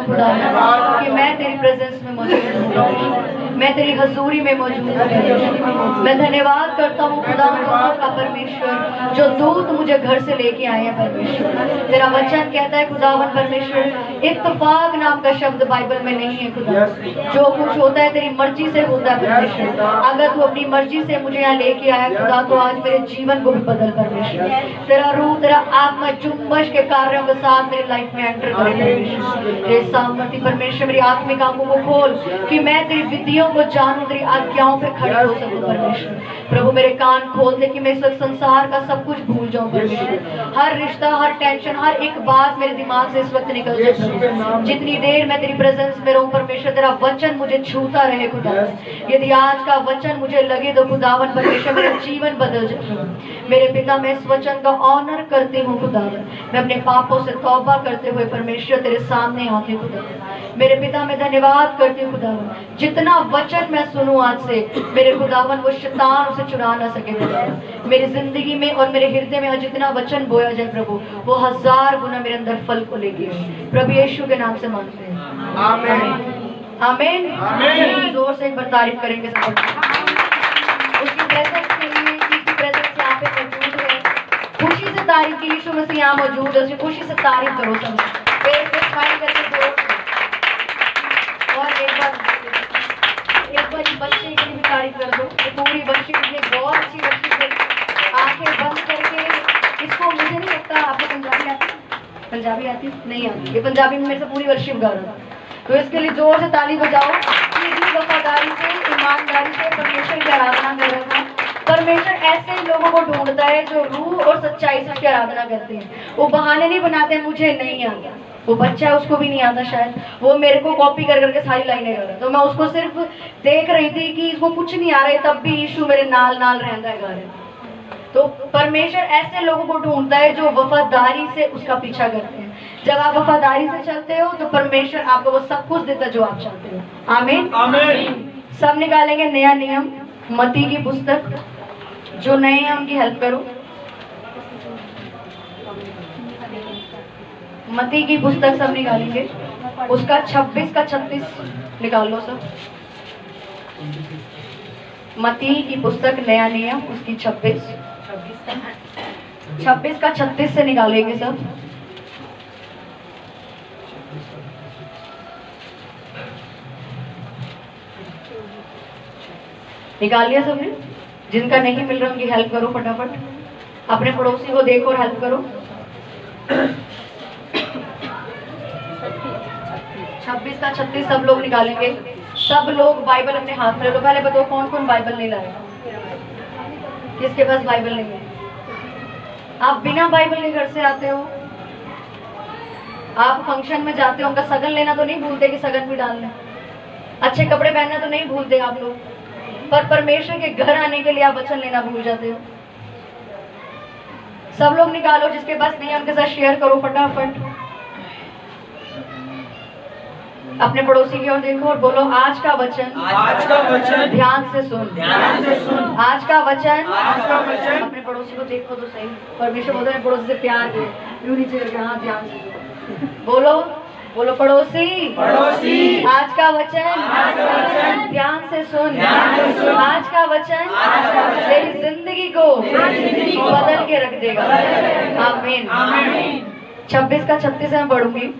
खुदा कि मैं तेरी प्रेजेंस में मौजूद हूँ, मैं तेरी हजूरी में मौजूद हूँ। मैं धन्यवाद करता हूँ खुदा का परमेश्वर, जो दूत मुझे घर से लेके आए हैं परमेश्वर। तेरा वचन कहता है खुदावन परमेश्वर, इत्तेफाक नाम का शब्द बाइबल में नहीं है खुदा। जो कुछ होता है तेरी मर्जी से होता है परमेश्वर। अगर तू अपनी मर्जी से मुझे यहाँ लेके आया खुदा, तो आज मेरे जीवन को भी बदल परमेश्वर। तेरा रूह, तेरा आत्मा जुम्बश के कार्यों के साथ मेरी लाइफ में एंटर करे परमेश्वर। हे सामर्थी परमेश्वर, मेरी आत्मिक आंखों को खोल कि मैं तेरी विधियों को जानूं, तेरी आज्ञाओं पे खड़ी हो सकूं परमेश्वर। प्रभु मेरे कान खोल दे कि मैं इस वक्त संसार का सब कुछ भूल जाऊं परमेश्वर। हर रिश्ता, हर टेंशन, हर एक बात मेरे दिमाग से इस वक्त निकल जाए। जितनी देर मैं तेरी प्रेजेंस में रहूं परमेश्वर, तेरा वचन मुझे छूता रहे खुदा। यदि आज का वचन मुझे लगे तो खुदावन परमेश्वर मेरा जीवन बदल जाए। मेरे पिता, मैं इस वचन का ऑनर करती हूँ खुदावन। मैं अपने पापों से तौबा करते हुए परमेश्वर तेरे सामने आती हूँ खुदा। मेरे पिता, मैं धन्यवाद करती हूँ खुदावन, जितना वचन मैं सुनूं आज से मेरे खुदावन वो शैतान उसे चुरा ना सके खुदावन। मेरी जिंदगी में और मेरे हृदय में जितना वचन बोया जाए प्रभु, वो 1000 गुना मेरे अंदर फल को लेके। प्रभु यीशु के नाम से मांगते हैं, आमीन आमीन आमीन। जोर से एक बार तारीफ करेंगे सब उसकी प्रेजेंस के लिए, उसकी प्रेजेंस यहाँ पे मौजूद है। खुशी से तारीफ की, यीशु मसीह यहाँ मौजूद है, उसकी खुशी से तारीफ करो सब। स्माइल करके जोर से। और एक बार बच्चे की भी तारीफ कर दो। पूरी बच्ची ने बहुत अच्छी बच्ची थी, आंखें बंद करके। इसको मुझे नहीं लगता आपको पंजाबी आती, पंजाबी आती नहीं आती। ये पंजाबी में मेरे से पूरी वर्षिप गा रहा था, तो इसके लिए जोर से ताली बजाओ। वफादारी से, ईमानदारी से परमेश्वर की आराधना कर रहा था। परमेश्वर ऐसे लोगों को ढूंढता है जो रूह और सच्चाई से उसकी आराधना करते हैं। वो बहाने नहीं बनाते मुझे नहीं आता। वो बच्चा है, उसको भी नहीं आता शायद, वो मेरे को कॉपी कर करके सारी लाइनें कर रहा है, तो मैं उसको सिर्फ देख रही थी कि इसको कुछ नहीं आ रहा है, तब भी यीशु मेरे नाल नाल रहता है गा रहे। तो परमेश्वर ऐसे लोगों को ढूंढता है जो वफादारी से उसका पीछा करते हैं। जब आप वफादारी से चलते हो तो परमेश्वर आपको वो सब कुछ देता है जो आप चाहते हो। आमीन आमीन। सब निकालेंगे नया नियम, मत्ती की पुस्तक। जो नए हैं उनकी हेल्प करो। मत्ती की पुस्तक सब निकालेंगे, उसका 26 का 36 निकाल लो सब। मत्ती की पुस्तक नया नियम, उसकी 26 का 36 से निकालेंगे सब। निकाल लिया सबने? जिनका नहीं मिल रहा उनकी हेल्प करो फटाफट। अपने पड़ोसी को देखो और हेल्प करो। 26 का 36 सब लोग निकालेंगे। सब लोग बाइबल अपने हाथ में ले लो। पहले बताओ कौन कौन बाइबल नहीं लाए, किसके पास बाइबल नहीं है? आप बिना बाइबल के घर से आते हो, आप फंक्शन में जाते हो, उनका सगन लेना तो नहीं भूलते कि सगन भी डाल लें। अच्छे कपड़े पहनना तो नहीं भूलते आप लोग, पर परमेश्वर के घर आने के लिए आप वचन लेना भूल जाते हो। सब लोग निकालो, जिसके पास नहीं है उनके साथ शेयर करो फटाफट। अपने पड़ोसी की ओर देखो और बोलो, आज का वचन ध्यान से सुन, आज का वचन। अपने पड़ोसी को देखो तो सही। परमेश्वर बोलते हैं पड़ोसी से प्यार दे, यूं नीचे करके हाँ ध्यान से बोलो। बोलो पड़ोसी, आज का वचन ध्यान से सुन। आज का वचन तेरी जिंदगी को बदल के रख देगा। आमीन। 26 का 36 मैं पढ़ूंगी।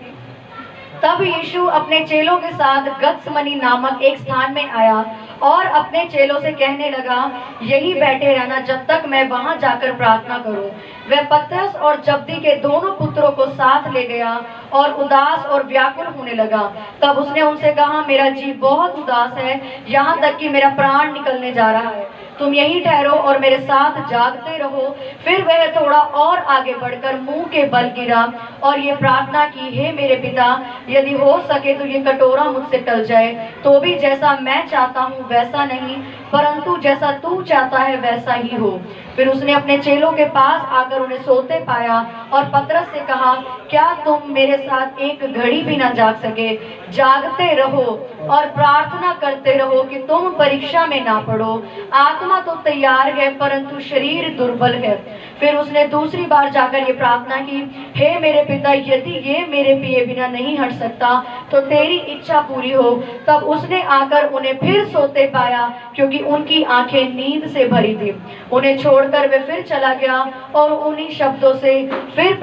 तब यीशु अपने चेलों के साथ गत्समनी नामक एक स्थान में आया और अपने चेलों से कहने लगा, यही बैठे रहना जब तक मैं वहां जाकर प्रार्थना करूं। वह पतरस और जब्दी के दोनों पुत्रों को साथ ले गया और उदास और व्याकुल होने लगा। तब उसने उनसे कहा, मेरा जी बहुत उदास है, यहाँ तक कि मेरा प्राण निकलने जा रहा है। तुम यहीं ठहरो और मेरे साथ जागते रहो। फिर वह थोड़ा और आगे बढ़कर मुंह के बल गिरा और ये प्रार्थना की, हे मेरे पिता, यदि हो सके तो ये कटोरा मुझसे टल जाए, तो भी जैसा मैं चाहता हूँ वैसा नहीं, परंतु जैसा तू चाहता है वैसा ही हो। फिर उसने अपने चेलों के पास आकर उन्हें सोते पाया और पतरस से कहा, क्या तुम मेरे साथ एक घड़ी भी न जाग सके? जागते रहो और प्रार्थना करते रहो कि तुम परीक्षा में ना पड़ो। आत्मा तो तैयार है परंतु शरीर दुर्बल है। फिर उसने दूसरी बार जाकर ये प्रार्थना की, हे मेरे पिता, यदि ये मेरे पिए बिना नहीं हट सकता तो तेरी इच्छा पूरी हो। तब उसने आकर उन्हें फिर सोते पाया, क्योंकि उनकी आंखें नींद से भरी थी। उन्हें छोड़कर वे फिर चला गया और उन्हीं शब्दों से फिर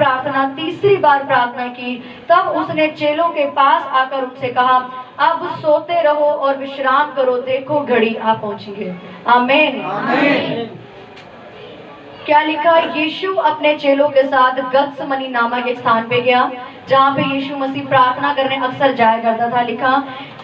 तीसरी बार प्रार्थना की। तब उसने चेलों के पास आकर उनसे कहा, अब सोते रहो और विश्राम करो, देखो घड़ी आ पहुंची है। आमीन। क्या लिखा? यीशु अपने चेलों के साथ गत्समनी नामक एक स्थान पे गया, जहाँ पे यीशु मसीह प्रार्थना करने अक्सर जाया करता था। लिखा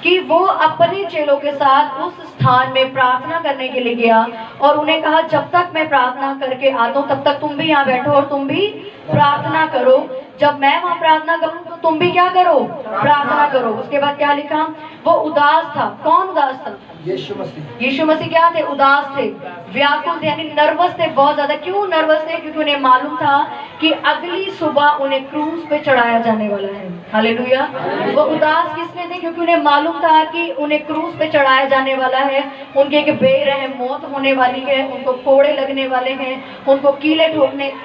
कि वो अपने चेलों के साथ उस स्थान में प्रार्थना करने के लिए गया और उन्हें कहा, जब तक मैं प्रार्थना करके आता हूँ तब तक तुम भी यहाँ बैठो और तुम भी प्रार्थना करो। जब मैं वहां प्रार्थना करूं तो तुम भी क्या करो? प्रार्थना करो। उसके बाद क्या लिखा? वो उदास था। कौन उदास था? यीशु मसीह। यीशु मसीह क्या थे? उदास थे, व्याकुल थे, यानी नर्वस थे, बहुत ज्यादा। क्यों नर्वस थे? क्योंकि उन्हें मालूम था कि अगली सुबह उन्हें क्रूस पे चढ़ाया जाने वाला है। हालेलुया। वो उदास किसलिए थे? क्योंकि उन्हें मालूम था कि उन्हें क्रूस पे चढ़ाया जाने वाला है, उनके एक बेरहम मौत होने वाली है, उनको कोड़े लगने वाले हैं, उनको कीले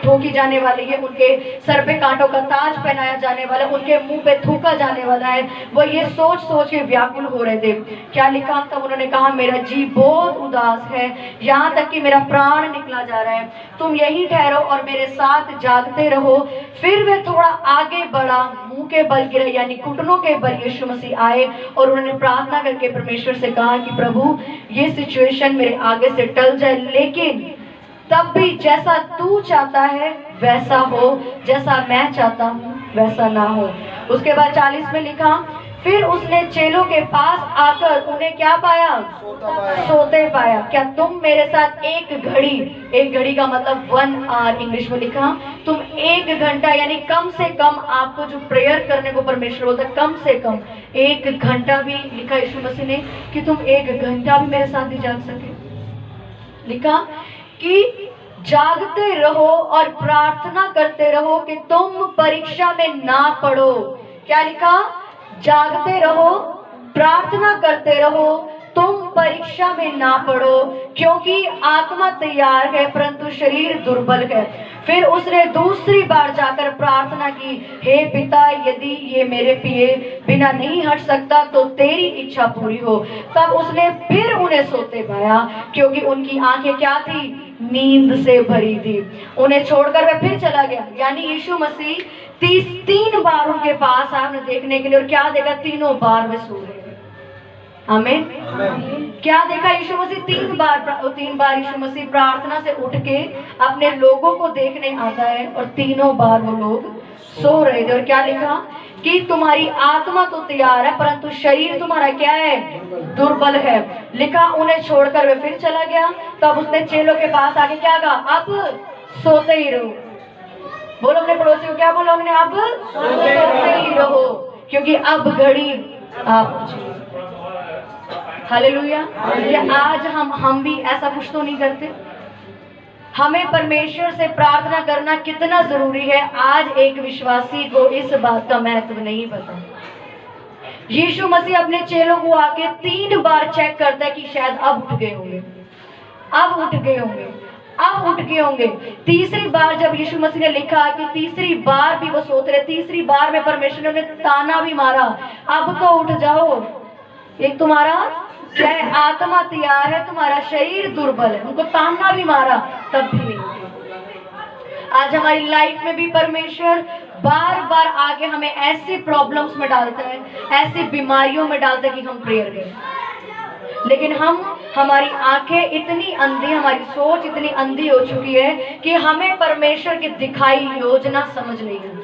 ठोकी जाने वाली है, उनके सर पे कांटों का ताज पहनाया जाने वाला है, उनके मुंह पे थूका जाने वाला है। वो ये सोच सोच के व्याकुल हो रहे थे। क्या लिखा? तब उन्होंने कहा, मेरा जी बहुत उदास है, यहाँ तक कि मेरा प्राण निकला जा रहा है। तुम यहीं ठहरो और मेरे साथ जागते रहो। फिर वे थोड़ा आगे बढ़ा, मुंह के बल गिरे, यानी घुटनों के बल यीशु मसीह आए और उन्होंने प्रार्थना करके परमेश्वर से कहा कि प्रभु, ये सिचुएशन मेरे आगे से टल जाए, लेकिन तब भी जैसा तू चाहता है वैसा हो, जैसा मैं चाहता हूँ वैसा ना हो। उसके बाद 40 में लिखा, फिर उसने चेलों के पास आकर उन्हें क्या पाया? सोते पाया। क्या तुम मेरे साथ एक घड़ी का मतलब 1 आवर इंग्लिश में लिखा, तुम 1 घंटा, यानी कम से कम आपको जो प्रेयर करने को परमेश्वर बोलता है, कम से कम 1 घंटा भी, लिखा यीशु मसीह ने कि तुम 1 घंटा भी मेरे साथ ही जाग सके। लिखा कि जागते रहो और प्रार्थना करते रहो कि तुम परीक्षा में ना पड़ो। क्या लिखा? जागते रहो, प्रार्थना करते रहो, तुम परीक्षा में ना पड़ो, क्योंकि आत्मा तैयार है परंतु शरीर दुर्बल है। फिर उसने दूसरी बार जाकर प्रार्थना की, हे पिता, यदि ये मेरे पिए बिना नहीं हट सकता तो तेरी इच्छा पूरी हो। तब उसने फिर उन्हें सोते पाया, क्योंकि उनकी आंखें क्या थी? नींद से भरी थी। उन्हें छोड़कर वह फिर चला गया। यानी यीशु मसीह 3 बार उनके पास आए उन्हें देखने के लिए, और क्या देखा? तीनों बार वे सो रहे। आमीन। क्या देखा यीशु मसीह? 3 बार यीशु मसीह प्रार्थना से उठ के अपने लोगों को देखने आता है और तीनों बार वो लोग सो रहे थे। और क्या लिखा? कि तुम्हारी आत्मा तो तैयार है परंतु शरीर तुम्हारा क्या है? दुर्बल है। लिखा उन्हें छोड़कर वे फिर चला गया। तब उसने चेलों के पास आके क्या कहा? अब सोते ही रहो। बोलो अपने पड़ोसी को, क्या बोला उन्होंने? अब सोते ही रहो, क्योंकि अब घड़ी आप। हालेलुया। आज हम भी ऐसा कुछ तो नहीं करते? हमें परमेश्वर से प्रार्थना करना कितना जरूरी है, आज एक विश्वासी को इस बात का महत्व नहीं पता। यीशु मसीह अपने चेलों को आके 3 बार चेक करता है कि शायद अब उठ गए होंगे, अब उठ गए होंगे, अब उठ गए होंगे। तीसरी बार जब यीशु मसीह ने लिखा कि तीसरी बार भी वो सोते रहे, तीसरी बार में परमेश्वर ने ताना भी मारा, अब तो उठ जाओ, एक तुम्हारा क्या है? आत्मा तैयार है, तुम्हारा शरीर दुर्बल है। उनको ताना भी मारा, तब भी नहीं। आज हमारी लाइफ में भी परमेश्वर बार बार आके हमें ऐसे प्रॉब्लम्स में डालता है, ऐसी बीमारियों में डालता है कि हम प्रेयर करें, लेकिन हमारी आंखें इतनी अंधी, हमारी सोच इतनी अंधी हो चुकी है कि हमें परमेश्वर की दिखाई योजना समझ नहीं आती।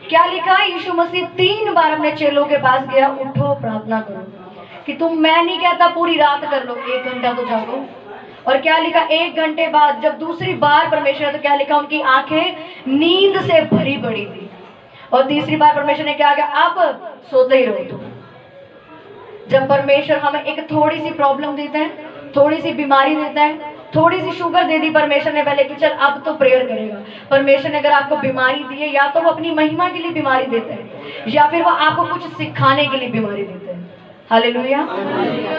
क्या लिखा है? यीशु मसीह 3 बार अपने चेलों के पास गया, उठो प्रार्थना करो। कि तुम, मैं नहीं कहता पूरी रात कर लो, 1 घंटा तो जागो। और क्या लिखा? 1 घंटे बाद जब दूसरी बार परमेश्वर, तो क्या लिखा? उनकी आंखें नींद से भरी पड़ी थी। और तीसरी बार परमेश्वर ने क्या किया? अब सोते ही रहो तुम। जब परमेश्वर हमें एक थोड़ी सी प्रॉब्लम देता है, थोड़ी सी बीमारी देता है, थोड़ी सी शुगर दे दी परमेश्वर ने पहले कि चल अब तो प्रेयर करेगा। परमेश्वर ने अगर आपको बीमारी दी है, या तो वो अपनी महिमा के लिए बीमारी देता है, या फिर वो आपको कुछ सिखाने के लिए बीमारी देता है। हालेलुया।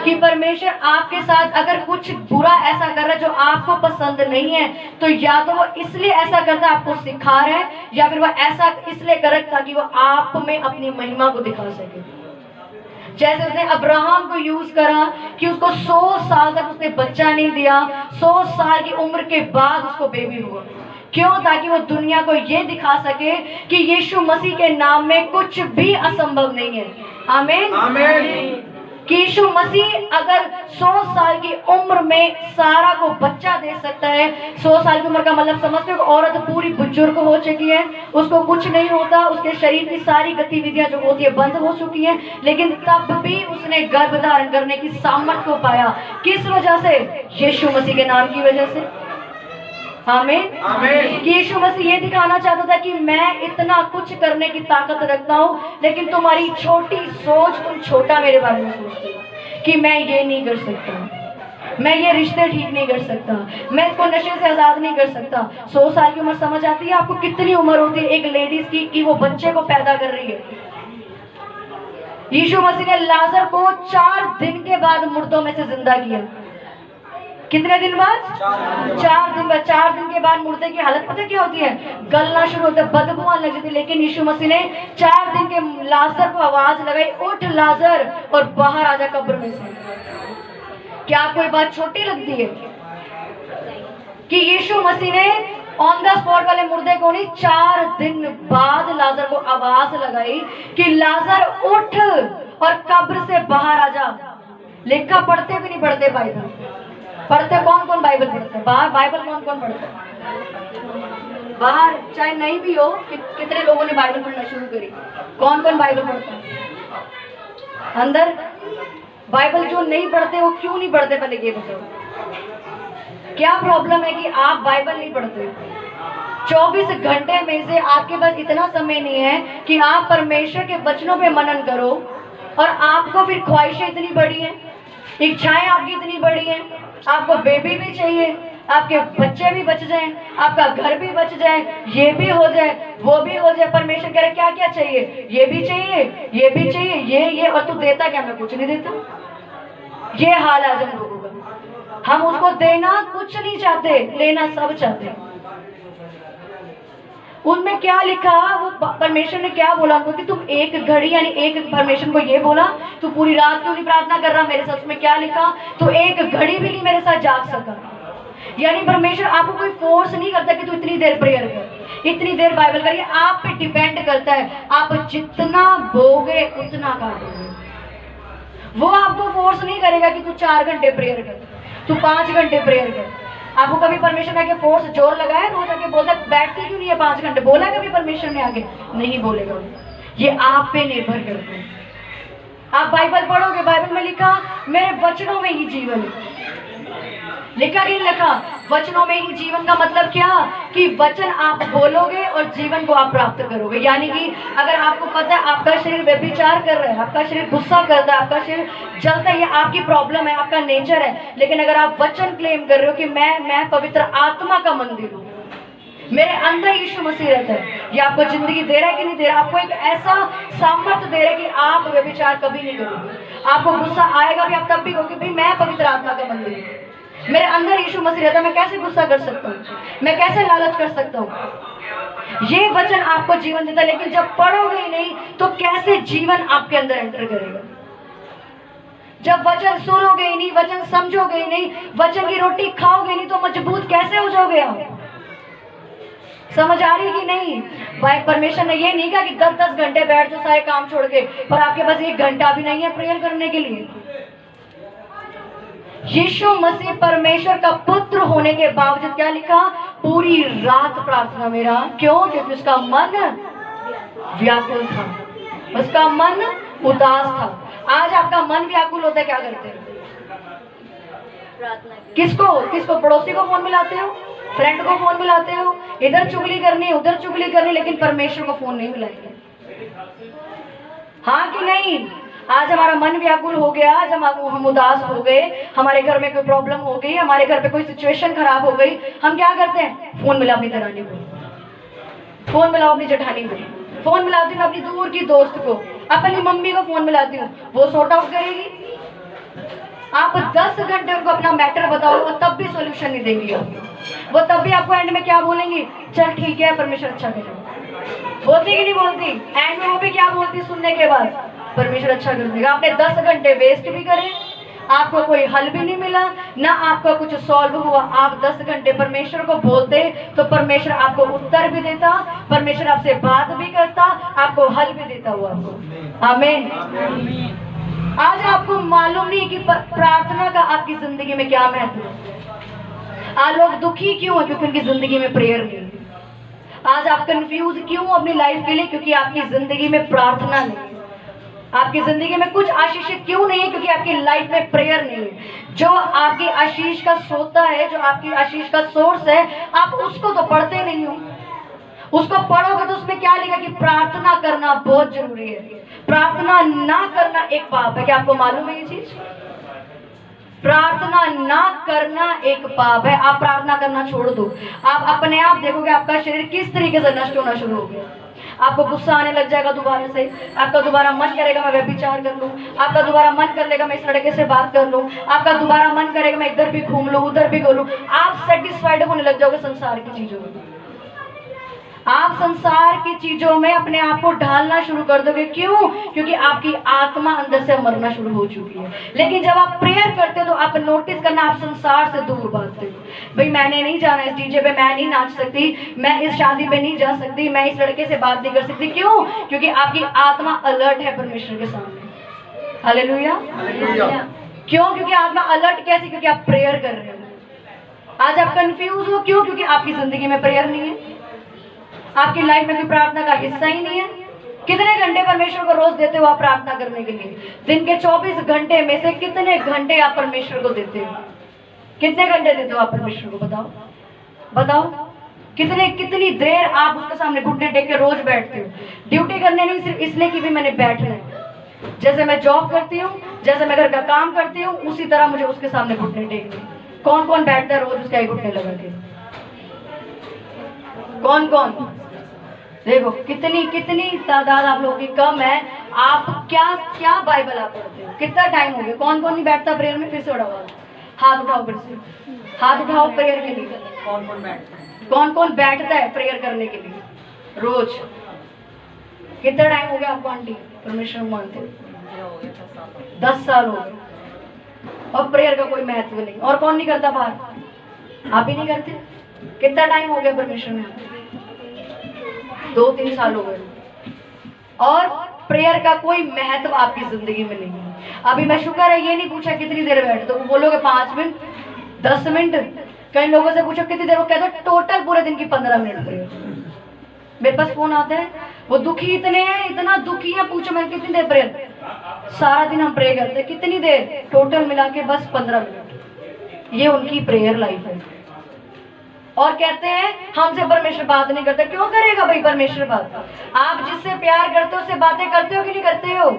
कि परमेश्वर आपके साथ अगर कुछ बुरा ऐसा कर रहा है जो आपको पसंद नहीं है, तो या तो वो इसलिए ऐसा करता है आपको सिखा रहा है, या फिर वो ऐसा इसलिए कर रहा है ताकि वो आप में अपनी महिमा को दिखा सके। जैसे उसने अब्राहम को यूज करा कि उसको 100 साल तक उसने बच्चा नहीं दिया, 100 साल की उम्र के बाद उसको बेबी हुआ। क्यों? ताकि वो दुनिया को ये दिखा सके कि यीशु मसीह के नाम में कुछ भी असंभव नहीं है। आमीन, आमीन। कि यीशु मसीह अगर 100 साल की उम्र में सारा को बच्चा दे सकता है, 100 साल की उम्र का मतलब समझते हो, औरत पूरी बुजुर्ग हो चुकी है, उसको कुछ नहीं होता, उसके शरीर की सारी गतिविधियां जो होती है बंद हो चुकी हैं, लेकिन तब भी उसने गर्भ धारण करने की सामर्थ्य को पाया। किस वजह से? यीशु मसीह के नाम की वजह से। आमीन, आमीन। कि यीशु मसीह ये दिखाना चाहता था कि मैं इतना कुछ करने की ताकत रखता हूँ, लेकिन तुम्हारी छोटी सोच, तुम छोटा मेरे बारे में सोचते हो कि मैं ये नहीं कर सकता, मैं ये रिश्ते ठीक नहीं कर सकता, मैं इसको नशे से आजाद नहीं कर सकता। 100 साल की उम्र समझ आती है आपको कितनी उम्र होती है एक लेडीज की कि वो बच्चे को पैदा कर रही है। यीशु मसीह ने लाजर को 4 दिन के बाद मुर्दों में से जिंदा किया। कितने दिन बाद? 4 दिन बाद। 4 दिन के बाद मुर्दे की हालत पता क्या होती है? गलना शुरू होता है, बदबू आने लग जाती है। लेकिन यीशु मसीह ने 4 दिन के लाजर को आवाज लगाई, उठ लाजर, और बाहर आ जा कब्र में से। क्या आपको ये बात छोटी लगती है कि यीशु मसीह ने ऑन द स्पॉट वाले मुर्दे को नहीं, 4 दिन बाद लाजर को आवाज लगाई कि लाजर उठ और कब्र से बाहर आ जा। लिखा पढ़ते भी नहीं पढ़ते बाइबल? पढ़ते कौन कौन बाइबल पढ़ते? बाहर बाइबल कौन कौन पढ़ते? बाहर चाहे नहीं भी हो, कितने लोगों ने बाइबल पढ़ना शुरू करी? कौन कौन बाइबल पढ़ता है? अंदर बाइबल जो नहीं पढ़ते वो क्यों नहीं पढ़ते? पहले ये बताओ, क्या प्रॉब्लम है कि आप बाइबल नहीं पढ़ते? 24 घंटे में से आपके पास इतना समय नहीं है कि आप परमेश्वर के वचनों पे मनन करो, और आपको फिर ख्वाहिशें इतनी बड़ी हैं, इच्छाएं आपकी इतनी बड़ी हैं, आपको बेबी भी चाहिए, आपके बच्चे भी बच जाएं, आपका घर भी बच जाए, ये भी हो जाए, वो भी हो जाए। परमेश्वर कह रहे क्या क्या चाहिए? ये भी चाहिए, ये भी चाहिए, ये और तू देता क्या? मैं कुछ नहीं देता। ये हाल है आज हम लोगों का। हम उसको देना कुछ नहीं चाहते, लेना सब चाहते हैं। उनमें क्या लिखा? वो परमेश्वर ने क्या बोला उनको कि तुम एक घड़ी, यानी एक, परमेश्वर को ये बोला तू पूरी रात क्यों नहीं प्रार्थना कर रहा मेरे साथ? में क्या लिखा? तू एक घड़ी भी नहीं मेरे साथ जाग सका। यानी परमेश्वर आपको कोई फोर्स नहीं करता कि तू इतनी देर प्रेयर कर, इतनी देर बाइबल कर। ये आप पे डिपेंड करता है, आप जितना बोगे उतना काटोगे। वो आपको फोर्स नहीं करेगा कि तू 4 घंटे प्रेयर कर, तू 5 घंटे प्रेयर कर। आपको कभी परमेश्वर ने आके फोर्स जोर लगाया? रोज आके बोलता बैठते क्यों नहीं है 5 घंटे? बोला कभी परमेश्वर ने आगे? नहीं बोलेगा। ये आप पे निर्भर करता है। आप बाइबल पढ़ोगे, बाइबल में लिखा मेरे वचनों में ही जीवन है। लिखा कि लिखा वचनों में ही जीवन का मतलब क्या? कि वचन आप बोलोगे और जीवन को आप प्राप्त करोगे। यानी कि अगर आपको पता है आपका शरीर व्यभिचार कर रहा है, आपका शरीर गुस्सा करता है, आपका शरीर जलता है, ये आपकी प्रॉब्लम है, आपका नेचर है। लेकिन अगर आप वचन क्लेम कर रहे हो कि मैं पवित्र आत्मा का मंदिर हूँ, मेरे अंदर यीशु मसीह रहता है, ये आपको जिंदगी दे रहा है कि नहीं दे रहा? आपको एक ऐसा सामर्थ्य दे रहा है कि आप व्यभिचार कभी नहीं करोगे। आपको गुस्सा आएगा भी, आप तब भी कहोगे भाई मैं पवित्र आत्मा का मंदिर हूँ, मेरे अंदर यीशु मसीह रहता है, मैं कैसे गुस्सा कर सकता हूँ, मैं कैसे लालच कर सकता हूँ? ये वचन आपको जीवन देता है। लेकिन जब पढ़ोगे ही नहीं तो कैसे जीवन आपके अंदर एंटर करेगा? जब वचन सुनोगे ही नहीं, वचन समझोगे ही नहीं, वचन की रोटी खाओगे नहीं, तो मजबूत कैसे हो जाओगे आप? समझ आ रही कि नहीं? भाई परमेश्वर ने ये नहीं कहा कि 10-10 घंटे बैठ जाओ सारे काम छोड़ के, पर आपके पास 1 घंटा भी नहीं है प्रेयर करने के लिए। यीशु मसीह परमेश्वर का पुत्र होने के बावजूद क्या लिखा? पूरी रात प्रार्थना मेरा। क्यों? क्योंकि उसका मन व्याकुल था, उसका मन उदास था। आज आपका मन व्याकुल होता है, क्या करते हैं? किसको? पड़ोसी को फोन मिलाते हो, फ्रेंड को फोन मिलाते हो, इधर चुगली करनी उधर चुगली करनी, लेकिन परमेश्वर को फोन नहीं मिलाएंगे। हाँ कि नहीं? आज हमारा मन व्याकुल हो गया, आज हम उदास हो गए, हमारे घर में कोई प्रॉब्लम हो गई, हमारे घर पे कोई सिचुएशन खराब हो गई, हम क्या करते हैं? फोन मिला अपनी दरानी को, फोन मिलाओ अपनी जेठानी को, फोन मिलाती हूँ अपनी दूर की दोस्त को, अपनी मम्मी को फोन मिलाती हूँ, वो सॉर्ट आउट करेगी। आप 10 घंटे उनको अपना मैटर बताओ, वो तब भी सोल्यूशन नहीं देंगी आपको। वो तब भी आपको एंड में क्या बोलेंगी, चल ठीक है परमेश्वर अच्छा करेगा। बोलती कि नहीं बोलती? एंड में वो भी क्या बोलती सुनने के बाद, परमेश्वर अच्छा कर देगा। आपने 10 घंटे वेस्ट भी करे, आपको कोई हल भी नहीं मिला, ना आपका कुछ सॉल्व हुआ। आप 10 घंटे परमेश्वर को बोलते तो परमेश्वर आपको उत्तर भी देता, परमेश्वर आपसे बात भी करता, आपको हल भी देता हुआ आपको। आमीन। आज आपको मालूम नहीं कि प्रार्थना का आपकी जिंदगी में क्या महत्व है। आज लोग दुखी क्यों है? क्योंकि उनकी जिंदगी में प्रेयर नहीं है। आज आप कंफ्यूज क्यों अपनी लाइफ के लिए? क्योंकि आपकी जिंदगी में प्रार्थना नहीं है। आपकी जिंदगी में कुछ आशीषित क्यों नहीं है? क्योंकि आपकी लाइफ में प्रेयर नहीं है। जो आपकी आशीष का सोता है, जो आपकी आशीष का सोर्स है, आप उसको तो पढ़ते नहीं हो। उसको पढ़ोगे तो उसमें क्या लिखा कि प्रार्थना करना बहुत जरूरी है। प्रार्थना ना करना एक पाप है। क्या आपको मालूम है ये चीज? प्रार्थना ना करना एक पाप है। आप प्रार्थना करना छोड़ दो, आप अपने आप देखोगे आपका शरीर किस तरीके से नष्ट होना शुरू हो गया। आपको गुस्सा आने लग जाएगा दोबारा से, आपका दोबारा मन करेगा मैं व्यभिचार कर लूं, आपका दोबारा मन कर लेगा मैं इस लड़के से बात कर लूं, आपका दोबारा मन करेगा मैं इधर भी घूम लूं उधर भी घूम लूं। आप सेटिस्फाइड होने लग जाओगे संसार की चीजों में। आप संसार की चीजों में अपने आप को ढालना शुरू कर दोगे। क्यों? क्योंकि आपकी आत्मा अंदर से मरना शुरू हो चुकी है। लेकिन जब आप प्रेयर करते हो तो आप नोटिस करना, आप संसार से दूर भागते हो। भाई मैंने नहीं जाना इस डीजे पे, मैं नहीं नाच सकती, मैं इस शादी पे नहीं जा सकती, मैं इस लड़के से बात नहीं कर सकती। क्यों? क्योंकि आपकी आत्मा अलर्ट है परमेश्वर के सामने। हालेलुया। क्यों? क्योंकि आत्मा अलर्ट कैसे? क्योंकि आप प्रेयर कर रहे हो। आज आप कंफ्यूज हो, क्यों? क्योंकि आपकी जिंदगी में प्रेयर नहीं है, आपकी लाइफ में कोई प्रार्थना का हिस्सा ही नहीं है। कितने घंटे परमेश्वर को रोज देते हो आप प्रार्थना करने के लिए? दिन के 24 घंटे में से कितने घंटे आप परमेश्वर को देते हो? कितने घंटे देते हो आप परमेश्वर को? बताओ बताओ। कितनी देर आप उसके सामने घुटने टेक के रोज बैठते हो? ड्यूटी करने नहीं, सिर्फ इसलिए कि भी मैंने बैठना है। जैसे मैं जॉब करती हूँ, जैसे मैं घर का काम करती हूँ, उसी तरह मुझे उसके सामने घुटने टेकने। कौन कौन बैठता है रोज उसका घुटने लगा के? कौन कौन? देखो कितनी तादाद आप लोगों की कम है। आप क्या बाइबल आप पढ़ते हो? कितना टाइम हो गया? कौन कौन नहीं बैठता प्रेयर में? फिर से उठाओ हाथ, उठाओ फिर से हाथ उठाओ प्रेयर के लिए। कौन कौन बैठता है प्रेयर करने के लिए रोज? कितना टाइम हो गया आपको आंटी परमेश्वर मानते? 10 साल हो गए और प्रेयर का कोई महत्व नहीं। और कौन नहीं करता बाहर? आप ही नहीं करते? कितना टाइम हो गया परमेश्वर में? 2-3 साल हो गए और प्रेयर का कोई महत्व आपकी जिंदगी में नहीं है। अभी मैं शुक्र है ये नहीं पूछा कितनी देर बैठे, तो बोलोगे 5 मिनट 10 मिनट। कई लोगों से पूछो कितनी देर, वो कहते हैं टोटल पूरे दिन की 15 मिनट प्रेयर। मेरे पास फोन आता है, वो दुखी इतने हैं, इतना दुखी है, पूछो मैं कितनी देर प्रेयर? सारा दिन हम प्रे करते हैं। कितनी देर? टोटल मिला के बस 15 मिनट। ये उनकी प्रेयर लाइफ है। और कहते हैं हमसे परमेश्वर बात नहीं करता। क्यों करेगा भाई परमेश्वर बात? आप जिससे प्यार करते हो उससे बातें करते हो कि नहीं करते हो?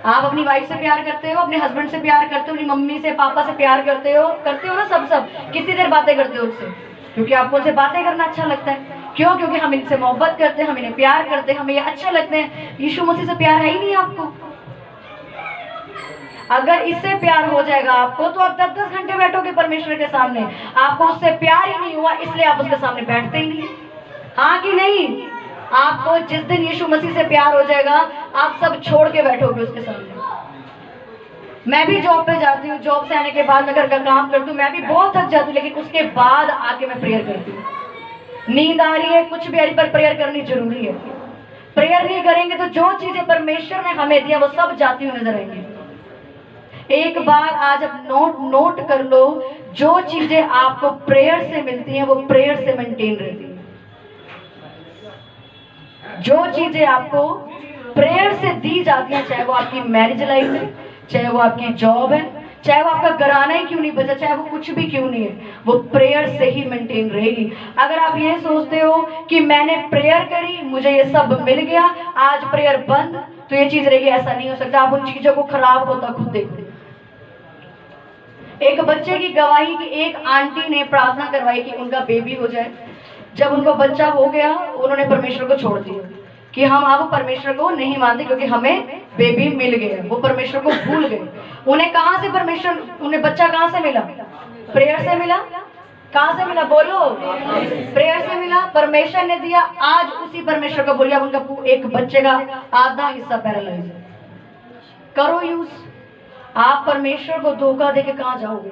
आप अपनी वाइफ से प्यार करते हो, अपने हस्बैंड से प्यार करते हो, अपनी मम्मी से पापा से प्यार करते हो ना? सब कितनी देर बातें करते हो उससे? क्योंकि आपको उनसे बातें करना अच्छा लगता है। क्यों? क्योंकि हम इनसे मोहब्बत करते हैं, हम इन्हें प्यार करते हैं, हमें ये अच्छा लगते हैं। यीशु मसीह से प्यार है ही नहीं आपको। अगर इससे प्यार हो जाएगा आपको तो आप 10-10 घंटे बैठोगे परमेश्वर के सामने। आपको उससे प्यार ही नहीं हुआ इसलिए आप उसके सामने बैठते ही नहीं। हाँ कि नहीं? आपको जिस दिन यीशु मसीह से प्यार हो जाएगा आप सब छोड़ के बैठोगे उसके सामने। मैं भी जॉब पे जाती हूँ, जॉब से आने के बाद मैं घर का काम करती हूँ, मैं भी बहुत थक जाती हूँ, लेकिन उसके बाद आके मैं प्रेयर करती हूँ। नींद आ रही है, कुछ भी आ रही, पर प्रेयर करनी जरूरी है। प्रेयर नहीं करेंगे तो जो चीजें परमेश्वर ने हमें दिया वो सब जाती हुई नजर आएंगी। एक बार आज अब नोट कर लो, जो चीजें आपको प्रेयर से मिलती हैं वो प्रेयर से मेंटेन रहती है। जो चीजें आपको प्रेयर से दी जाती हैं, चाहे वो आपकी मैरिज लाइफ है, चाहे वो आपकी जॉब है, चाहे वो आपका घराना ही क्यों नहीं बचा, चाहे वो कुछ भी क्यों नहीं है, वो प्रेयर से ही मेंटेन रहेगी। अगर आप ये सोचते हो कि मैंने प्रेयर करी मुझे ये सब मिल गया, आज प्रेयर बंद, तो ये चीज रहेगी, ऐसा नहीं हो सकता। आप उन चीजों को खराब होता खुद देखो। एक बच्चे की गवाही की एक आंटी ने प्रार्थना करवाई कि उनका बेबी हो जाए। जब उनका बच्चा हो गया उन्होंने परमेश्वर को छोड़ दिया। कि हम अब परमेश्वर को नहीं मानते क्योंकि हमें बेबी मिल गया। वो परमेश्वर को भूल गए। उन्हें कहां से परमेश्वर, उन्हें बच्चा कहां से मिला? प्रेयर से मिला। कहां से मिला? बोलो, प्रेयर से मिला। परमेश्वर ने दिया। आज उसी परमेश्वर को बोलिए उनका एक बच्चे का आधा हिस्सा पैरालाइज है, करो यूज। आप परमेश्वर को धोखा देके कहां जाओगे?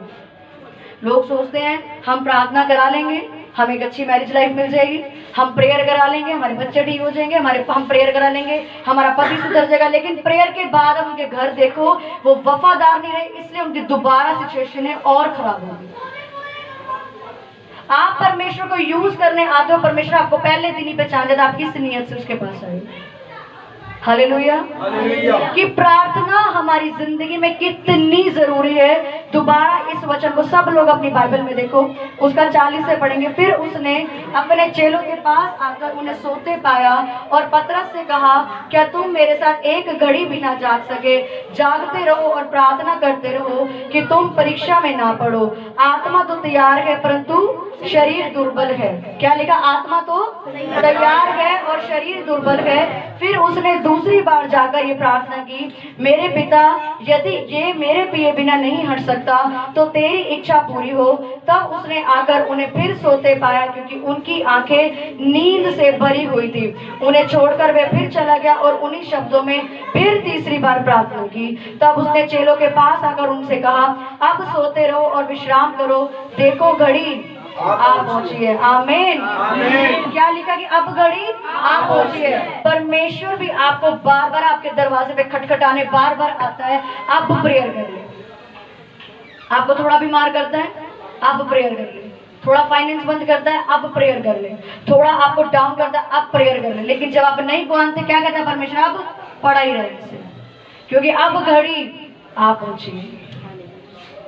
लोग सोचते हैं हम प्रार्थना करा लेंगे, हमें एक अच्छी मैरिज लाइफ मिल जाएगी, हम प्रेयर करा लेंगे, हमारे बच्चे ठीक हो जाएंगे, हम प्रेयर करा लेंगे, हमारा पति सुधर जाएगा। लेकिन प्रेयर के बाद हम उनके घर देखो, वो वफादार नहीं रहे, इसलिए उनकी दोबारा सिचुएशन है और खराब होगी। आप परमेश्वर को यूज करने आते हो, परमेश्वर आपको पहले दिन ही पहचान लेता आप किस नियत से उसके पास आए। हालेलुया। कि प्रार्थना हमारी जिंदगी में कितनी जरूरी है। दोबारा इस वचन को सब लोग अपनी बाइबल में देखो, उसका 40 से पढ़ेंगे। फिर उसने अपने चेलों के पास आकर उन्हें सोते पाया और पतरस से कहा, क्या तुम मेरे साथ एक घड़ी भी ना जाग सके? जागते रहो और प्रार्थना करते रहो कि तुम परीक्षा में ना पड़ो। आत्मा तो तैयार है परंतु शरीर दुर्बल है। क्या लिखा? आत्मा तो तैयार है और शरीर दुर्बल है। फिर उसने दूसरी बार जाकर ये प्रार्थना की, मेरे पिता, यदि ये मेरे पिए बिना नहीं हट सकता तो तेरी इच्छा पूरी हो। तब उसने आकर उन्हें फिर सोते पाया क्योंकि उनकी आंखें नींद से भरी हुई थी। उन्हें छोड़कर वह फिर चला गया और उन्हीं शब्दों में फिर तीसरी बार प्रार्थना की। तब उसने चेलों के पास आकर उनसे कहा, अब सोते रहो और विश्राम करो, देखो घड़ी आप पहुंची है। आमीन। क्या लिखा कि अब घड़ी आप पहुंची है। परमेश्वर भी आपको बार बार आपके दरवाजे पे खटखटाने बार बार आता है। आप प्रेयर कर ले। आपको थोड़ा बीमार करता है, आप प्रेयर कर ले। थोड़ा फाइनेंस बंद करता है, आप प्रेयर कर ले। थोड़ा आपको डाउन करता है, आप प्रेयर कर ले। लेकिन जब आप नहीं मानते, क्या कहता है परमेश्वर? अब पड़ा ही रहे, क्योंकि अब घड़ी आप पहुंची।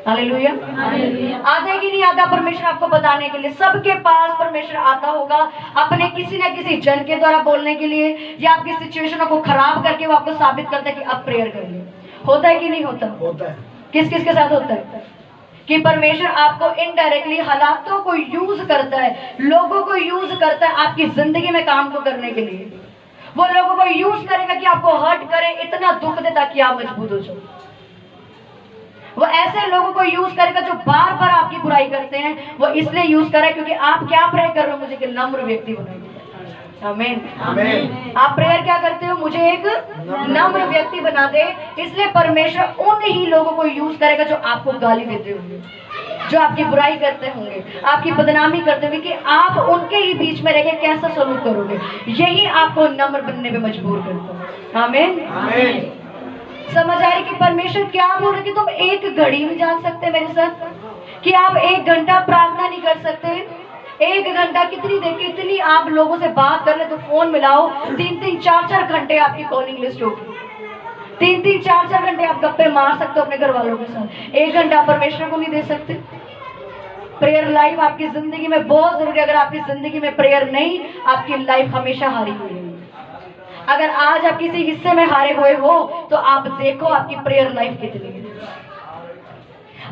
हालेलुया। आता है कि नहीं आता परमेश्वर आपको बताने के लिए? सबके पास परमेश्वर आता होगा अपने किसी न किसी जन के द्वारा बोलने के लिए, या आपकी सिचुएशनों को खराब करके वो आपको साबित करता है कि अब प्रेयर करिए। होता है कि नहीं होता? होता है। किस किस के साथ होता है कि परमेश्वर आपको इनडायरेक्टली हालातों को यूज करता है, लोगों को यूज करता है आपकी जिंदगी में काम को करने के लिए। वो लोगों को यूज करेगा कि आपको हर्ट करे, इतना दुख दे ताकि आप मजबूत हो जाओ। वो ऐसे लोगों को यूज करेगा जो बार बार आपकी बुराई करते हैं। वो इसलिए यूज करे क्योंकि आप क्या प्रे कर रहे हो? मुझे एक नम्र व्यक्ति बनाइए। आमीन। आमीन। आप प्रेयर क्या करते हो? मुझे एक नम्र व्यक्ति बना दे। इसलिए परमेश्वर उन ही लोगों को यूज करेगा जो आपको गाली देते होंगे, जो आपकी बुराई करते होंगे, आपकी बदनामी करते होंगे, कि आप उनके ही बीच में रहकर कैसा सलूक करोगे। यही आपको नम्र बनने में मजबूर करता है। आमीन। आमीन। समझ आ रही कि परमेश्वर क्या बोल रहे कि तुम एक घड़ी नहीं जाग सकते मेरे साथ? कि आप एक घंटा प्रार्थना नहीं कर सकते? एक घंटा कितनी देर, कितनी आप लोगों से बात कर ले तो फोन मिलाओ, 3-3, 4-4 घंटे आपकी कॉलिंग लिस्ट होगी। 3-3, 4-4 घंटे आप गप्पे मार सकते हो अपने घर वालों के साथ। एक घंटा परमेश्वर को नहीं दे सकते? प्रेयर लाइफ आपकी जिंदगी में बहुत जरूरी है। अगर आपकी जिंदगी में प्रेयर नहीं, आपकी लाइफ हमेशा हारी हुई है। अगर आज आप किसी हिस्से में हारे हुए हो तो आप देखो आपकी प्रेयर लाइफ कितनी है।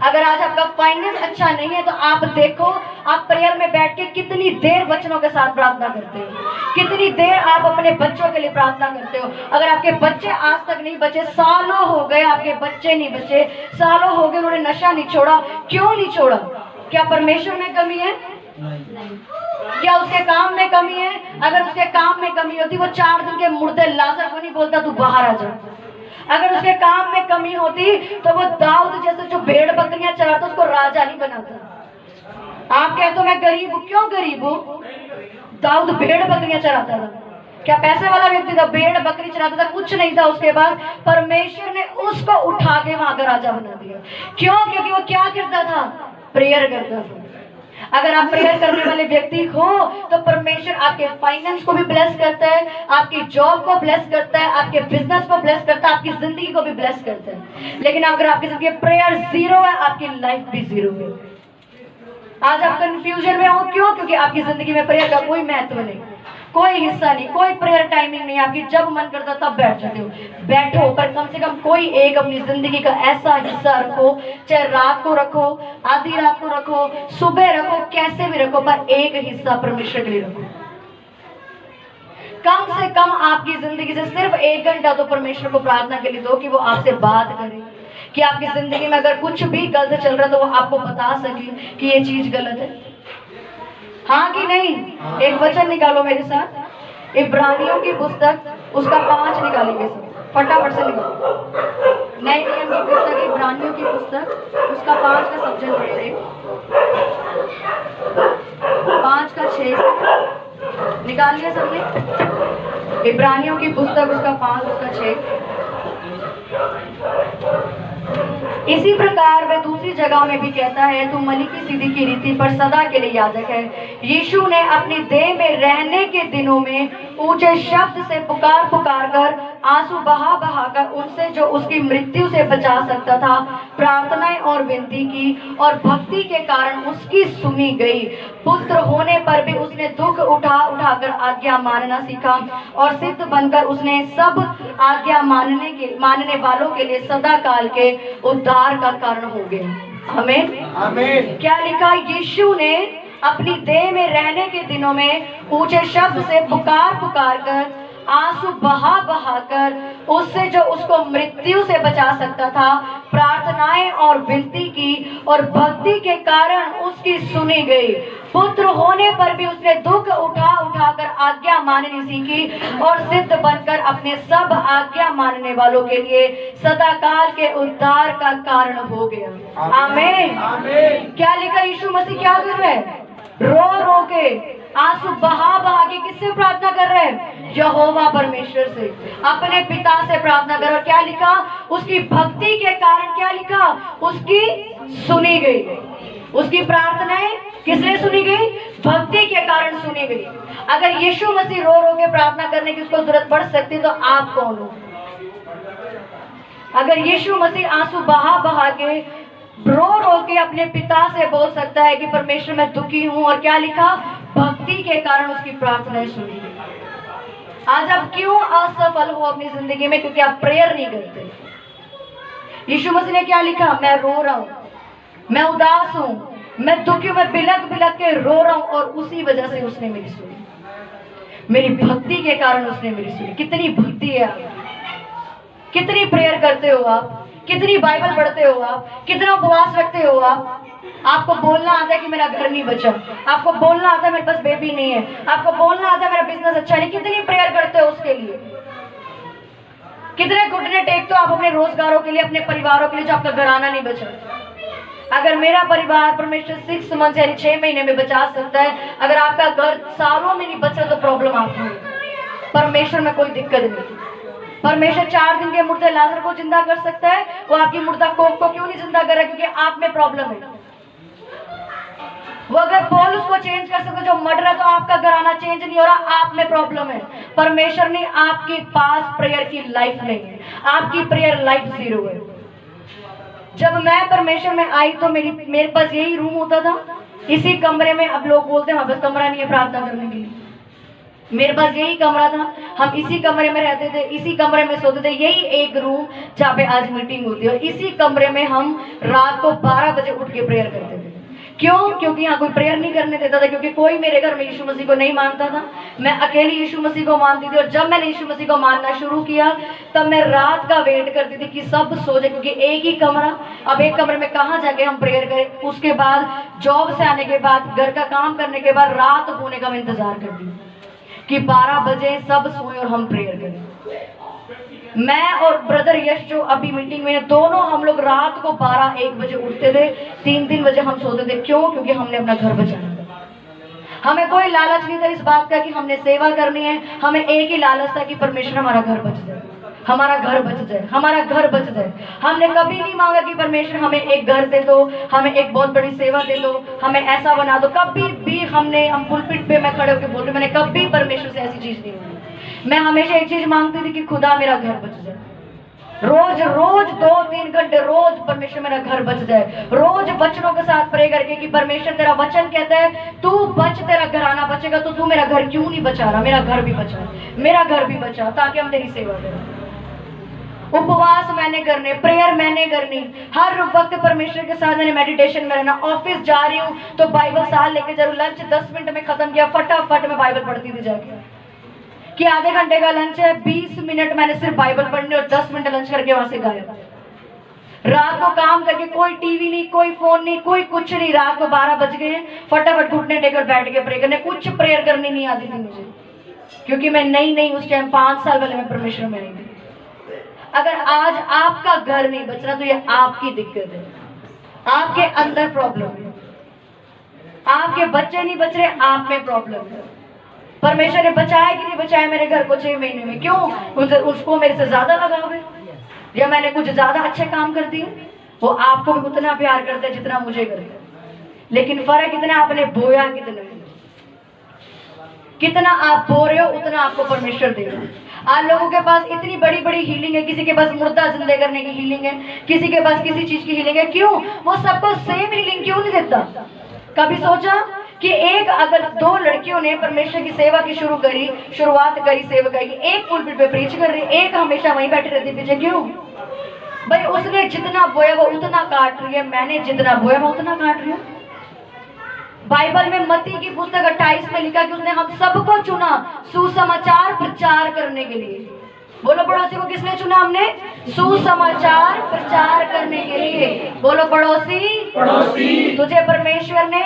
अगर आज आपका फाइनेंस अच्छा नहीं है तो आप देखो आप प्रेयर में बैठ के कितनी देर वचनों के साथ प्रार्थना करते हो, कितनी देर आप अपने बच्चों के लिए प्रार्थना करते हो। अगर आपके बच्चे आज तक नहीं बचे, सालों हो गए आपके बच्चे नहीं बचे, सालों हो गए उन्होंने नशा नहीं छोड़ा, क्यों नहीं छोड़ा? क्या परमेश्वर में कमी है? क्या उसके काम में कमी है? अगर उसके काम में कमी होती वो 4 दिन के मुर्दे लाजर को नहीं बोलता तू बाहर आ जा। अगर उसके काम में कमी होती तो वो दाऊद जैसे जो भेड़ बकरियां चराता उसको राजा नहीं बनाता। आप कहते हो मैं गरीब हूं, क्यों गरीब हूं? दाऊद भेड़ बकरियां चराता था। क्या पैसे वाला व्यक्ति था? भेड़ बकरी चराता था, कुछ नहीं था उसके पास। परमेश्वर ने उसको उठा के वहां का राजा बना दिया। क्यों? क्योंकि वो क्या करता था? प्रेयर करता था। अगर आप प्रेयर करने वाले व्यक्ति हो तो परमेश्वर आपके फाइनेंस को भी ब्लेस करता है, आपकी जॉब को ब्लेस करता है, आपके बिजनेस को ब्लेस करता है, आपकी जिंदगी को भी ब्लेस करता है। लेकिन अगर आपकी जिंदगी प्रेयर जीरो है, आपकी लाइफ भी जीरो है। आज आप कंफ्यूजन में हो, क्यों? क्योंकि आपकी जिंदगी में प्रेयर का कोई महत्व नहीं, कोई हिस्सा नहीं, कोई प्रेयर टाइमिंग नहीं। आपकी जब मन करता तब बैठ जाते हो। बैठो, पर कम से कम कोई एक अपनी जिंदगी का ऐसा हिस्सा रखो, चाहे रात को रखो, आधी रात को रखो, सुबह रखो, कैसे भी रखो, पर एक हिस्सा परमेश्वर के लिए रखो। कम से कम आपकी जिंदगी से सिर्फ 1 घंटा तो परमेश्वर को प्रार्थना के लिए दो कि वो आपसे बात करे, कि आपकी जिंदगी में अगर कुछ भी गलत चल रहा है तो वो आपको बता सके कि ये चीज गलत है। हाँ कि नहीं? एक वचन निकालो मेरे साथ, इब्रानियों की पुस्तक उसका 5 निकालेंगे सब, फटाफट से निकालो। नए नियम की पुस्तक, इब्रानियों की पुस्तक उसका 5 का सब्जेक्ट पढ़ेंगे, 5 का 6 निकाल लिया सबने? इब्रानियों की पुस्तक उसका 5 उसका 6। इसी प्रकार वह दूसरी जगह में भी कहता है, तू मलिकिसिदक की रीति पर सदा के लिए याजक है। यीशु ने अपनी देह में रहने के दिनों में ऊंचे शब्द से पुकार पुकार कर, आंसू बहा बहा कर उनसे जो उसकी मृत्यु से बचा सकता था प्रार्थनाएं और विनती की, और भक्ति के कारण उसकी सुनी गई। पुत्र होने पर भी उसने दुख उठा उठाकर आज्ञा मानना सीखा, और सिद्ध बनकर उसने सब आज्ञा मानने वालों के लिए सदा काल के उद्धार का कारण हो गया। आमीन आमीन। क्या लिखा? यीशु ने अपनी देह में रहने के दिनों में ऊंचे शब्द से पुकार पुकार कर, आंसू बहा बहा कर उससे जो उसको मृत्यु से बचा सकता था प्रार्थनाएं और विनती की, और भक्ति के कारण उसकी सुनी गई। पुत्र होने पर भी उसने दुख उठा उठाकर आज्ञा माननी सीखी, और सिद्ध बनकर अपने सब आज्ञा मानने वालों के लिए सदाकाल के उद्धार का कारण हो गया। आमीन आमीन। क्या लिखा? यीशु मसीह क्या कर रहे हैं? रो रो के, आंसू बहा बहा के किससे प्रार्थना कर रहे हैं? यहोवा परमेश्वर से, अपने पिता से प्रार्थना कर। और क्या लिखा? उसकी भक्ति के कारण क्या लिखा? उसकी सुनी गई। उसकी प्रार्थनाएं किसने सुनी गई? भक्ति के कारण सुनी गई। अगर यीशु मसीह रो रो के प्रार्थना करने की उसको जरूरत पड़ सकती तो आप कौन हो? अगर यीशु मसीह आंसू बहा बहा के रो रो के अपने पिता से बोल सकता है कि परमेश्वर मैं दुखी हूं, और क्या लिखा? भक्ति के कारण उसकी प्रार्थनाएं सुनी गई। आज आप क्यों असफल हो अपनी जिंदगी में? क्योंकि आप प्रेयर नहीं करते। यीशु मसीह ने क्या लिखा? मैं रो रहा हूं, मैं उदास हूं, मैं दुखी हूं, मैं बिलक बिलक के रो रहा हूं, और उसी वजह से उसने मेरी सुनी। मेरी भक्ति के कारण उसने मेरी सुनी। कितनी भक्ति है आप? कितनी प्रेयर करते हो आप? कितनी बाइबल पढ़ते हो आप? कितना उपवास रखते हो आप? आपको बोलना आता है कि मेरा घर नहीं बचा, आपको बोलना आता है मेरे पास बेबी नहीं है, आपको बोलना आता है मेरा बिजनेस अच्छा नहीं। कितनी प्रेयर करते हो उसके लिए? कितने घुटने टेकते हो आप अपने रोजगारों के लिए, अपने परिवारों के लिए जो आपका घराना नहीं बचा? अगर मेरा परिवार परमेश्वर 6 मंथ यानी 6 महीने में बचा सकता है, अगर आपका घर सालों में नहीं बचा तो प्रॉब्लम आपको है। परमेश्वर में कोई दिक्कत नहीं। परमेश्वर 4 दिन के मुर्दे लाजर को जिंदा कर सकता है, वो आपकी मुर्दा कोक को क्यों नहीं जिंदा कर रहा? क्योंकि आप में प्रॉब्लम है। वो अगर पौलुस को चेंज कर सकते जो मर रहा, तो आपका घराना चेंज नहीं हो रहा, आप में प्रॉब्लम है। परमेश्वर ने आपके पास प्रेयर की लाइफ नहीं है, आपकी प्रेयर लाइफ 0 है। जब मैं परमेश्वर में आई तो मेरे पास यही रूम होता था, इसी कमरे में। अब लोग बोलते हैं वहां बस कमरा नहीं है प्रार्थना करने के लिए। मेरे पास यही कमरा था, हम इसी कमरे में रहते थे, इसी कमरे में सोते थे। यही एक रूम जहाँ पे आज मीटिंग होती है, और इसी कमरे में हम रात को 12 बजे उठ के प्रेयर करते थे। क्यों? क्योंकि यहाँ कोई प्रेयर नहीं करने देता था, क्योंकि कोई मेरे घर में यीशु मसीह को नहीं मानता था। मैं अकेली यीशु मसीह को मानती थी, और जब मैंने यीशु मसीह को मानना शुरू किया तब मैं रात का वेट करती थी कि सब सो जाए, क्योंकि एक ही कमरा, अब एक कमरे में कहाँ जाके हम प्रेयर करें। उसके बाद जॉब से आने के बाद, घर का काम करने के बाद रात होने का मैं इंतजार करती हूँ कि 12 बजे सब सोए और हम प्रेयर करें। मैं और ब्रदर यश जो अभी मीटिंग में है, दोनों हम लोग रात को 12-1 बजे उठते थे, 3-3 बजे हम सोते थे। क्यों? क्योंकि हमने अपना घर बचाना था। हमें कोई लालच नहीं था इस बात का कि हमने सेवा करनी है, हमें एक ही लालच था कि परमेश्वर हमारा घर बच जाए, हमारा घर बच जाए, हमारा घर बच जाए। हमने कभी नहीं मांगा कि परमेश्वर हमें एक घर दे दो, हमें एक बहुत बड़ी सेवा दे दो, हमें ऐसा बना दो। कभी भी हम पुलपिट पे मैं खड़े होकर बोल रही, मैंने कभी परमेश्वर से ऐसी चीज नहीं मांगी। मैं हमेशा एक चीज मांगती थी कि खुदा मेरा घर बच जाए। रोज रोज 2-3 घंटे रोज परमेश्वर मेरा घर बच जाए। रोज वचनों के साथ प्रे करके कि परमेश्वर तेरा वचन कहता है तू बच, तेरा घराना बचेगा, तो तू मेरा घर क्यों नहीं बचा रहा? मेरा घर भी बचा, मेरा घर भी बचा, ताकि हम तेरी सेवा करें। उपवास मैंने करने, प्रेयर मैंने करनी, हर वक्त परमेश्वर के साथ मैंने मेडिटेशन में रहना। ऑफिस जा रही हूँ तो बाइबल साथ लेके जरूर, लंच 10 मिनट में खत्म किया, फटाफट में बाइबल पढ़ती थी जाके। कि आधे घंटे का लंच है, 20 मिनट मैंने सिर्फ बाइबल पढ़ने और 10 मिनट लंच करके वहां से गायब। रात को काम करके कोई टीवी नहीं, कोई फोन नहीं, कोई कुछ नहीं। रात को 12 बज गए, फटाफट घुटने टेकर बैठ के प्रे करने। कुछ प्रेयर करनी नहीं आती थी मुझे, क्योंकि मैं नई उस टाइम 5 साल पहले मैं परमेश्वर में नहीं थी। अगर आज आपका घर नहीं बच रहा तो ये आपकी दिक्कत है, आपके अंदर प्रॉब्लम है। आपके बच्चे नहीं बच रहे, आप में प्रॉब्लम है। परमेश्वर ने बचाया कि नहीं बचाया मेरे घर को 6 महीने में? क्यों? उसको मेरे से ज्यादा लगाव है, या मैंने कुछ ज्यादा अच्छे काम कर दिए? वो आपको भी उतना प्यार करते हैं जितना मुझे करते हैं, लेकिन फर्क इतना आपने बोया कितना आप बो रहे हो उतना आपको परमेश्वर देगा। आज लोगों के पास इतनी बड़ी बड़ी हीलिंग है, किसी के पास मुर्दा जिंदे करने की हीलिंग है, किसी के पास किसी चीज की हीलिंग है। क्यों? वो सबको सेम हीलिंग क्यों नहीं देता? कभी सोचा कि अगर 2 लड़कियों ने परमेश्वर की सेवा की शुरुआत करी सेवा की, एक पुलपिट पे प्रीच कर रही, एक हमेशा वहीं बैठी रहती पीछे। क्यों भाई? उसने जितना बोया वो उतना काट रही है, मैंने जितना बोया मैं उतना काट रही हूँ। बाइबल में मत्ती की पुस्तक 28 में लिखा कि उसने हम सबको चुना सुसमाचार प्रचार करने के लिए। बोलो पड़ोसी को किसने चुना? हमने सुसमाचार प्रचार करने के लिए। बोलो पड़ोसी तुझे परमेश्वर ने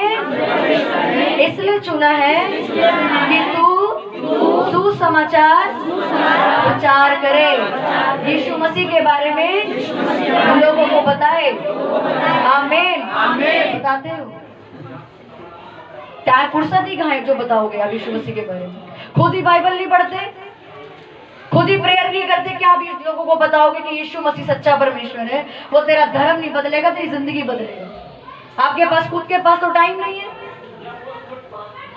इसलिए चुना है कि तू सुसमाचार प्रचार करे, यीशु मसीह के बारे में लोगों को बताए। आमीन। बताते हो? क्या फुर्सत ही कहाँ है जो बताओगे आप यीशु मसीह के बारे में? खुद ही बाइबल नहीं पढ़ते, खुद ही प्रेयर नहीं करते, क्या भी लोगों को बताओगे कि यीशु मसीह सच्चा परमेश्वर है? वो तेरा धर्म नहीं बदलेगा, तेरी जिंदगी बदलेगा। आपके पास खुद के पास तो टाइम नहीं है।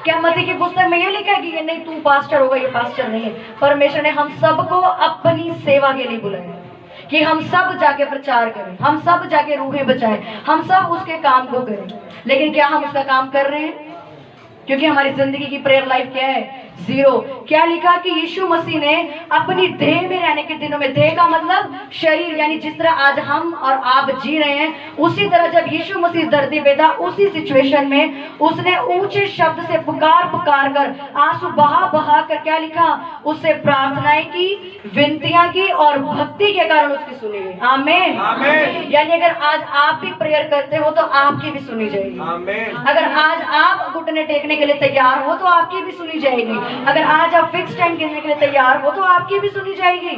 क्या मत्ती की पुस्तक में ये लिखा है कि नहीं तू पास्टर होगा? ये पास्टर नहीं है। परमेश्वर ने हम सबको अपनी सेवा के लिए बुलाया कि हम सब जाके प्रचार करें, हम सब जाके रूहें बचाएं, हम सब उसके काम को करें। लेकिन क्या हम उसका काम कर रहे हैं? क्योंकि हमारी जिंदगी की प्रेयर लाइफ क्या है? 0। क्या लिखा कि यीशु मसीह ने अपनी देह में रहने के दिनों में, देह का मतलब शरीर, यानी जिस तरह आज हम और आप जी रहे हैं, उसी तरह जब यीशु मसीह धरती पे था उसी सिचुएशन में उसने ऊंचे शब्द से पुकार कर, आंसू बहा कर, क्या लिखा, उससे प्रार्थनाएं की, विनतियां की और भक्ति के कारण उसकी सुनी गई। आमीन। यानी अगर आज आप भी प्रेयर करते हो तो आपकी भी सुनी जाएगी। अगर आज आप घुटने टेकने के लिए तैयार हो तो आपकी भी सुनी जाएगी। अगर आज आप फिक्स टाइम गिनने के लिए तैयार हो तो आपकी भी सुनी जाएगी।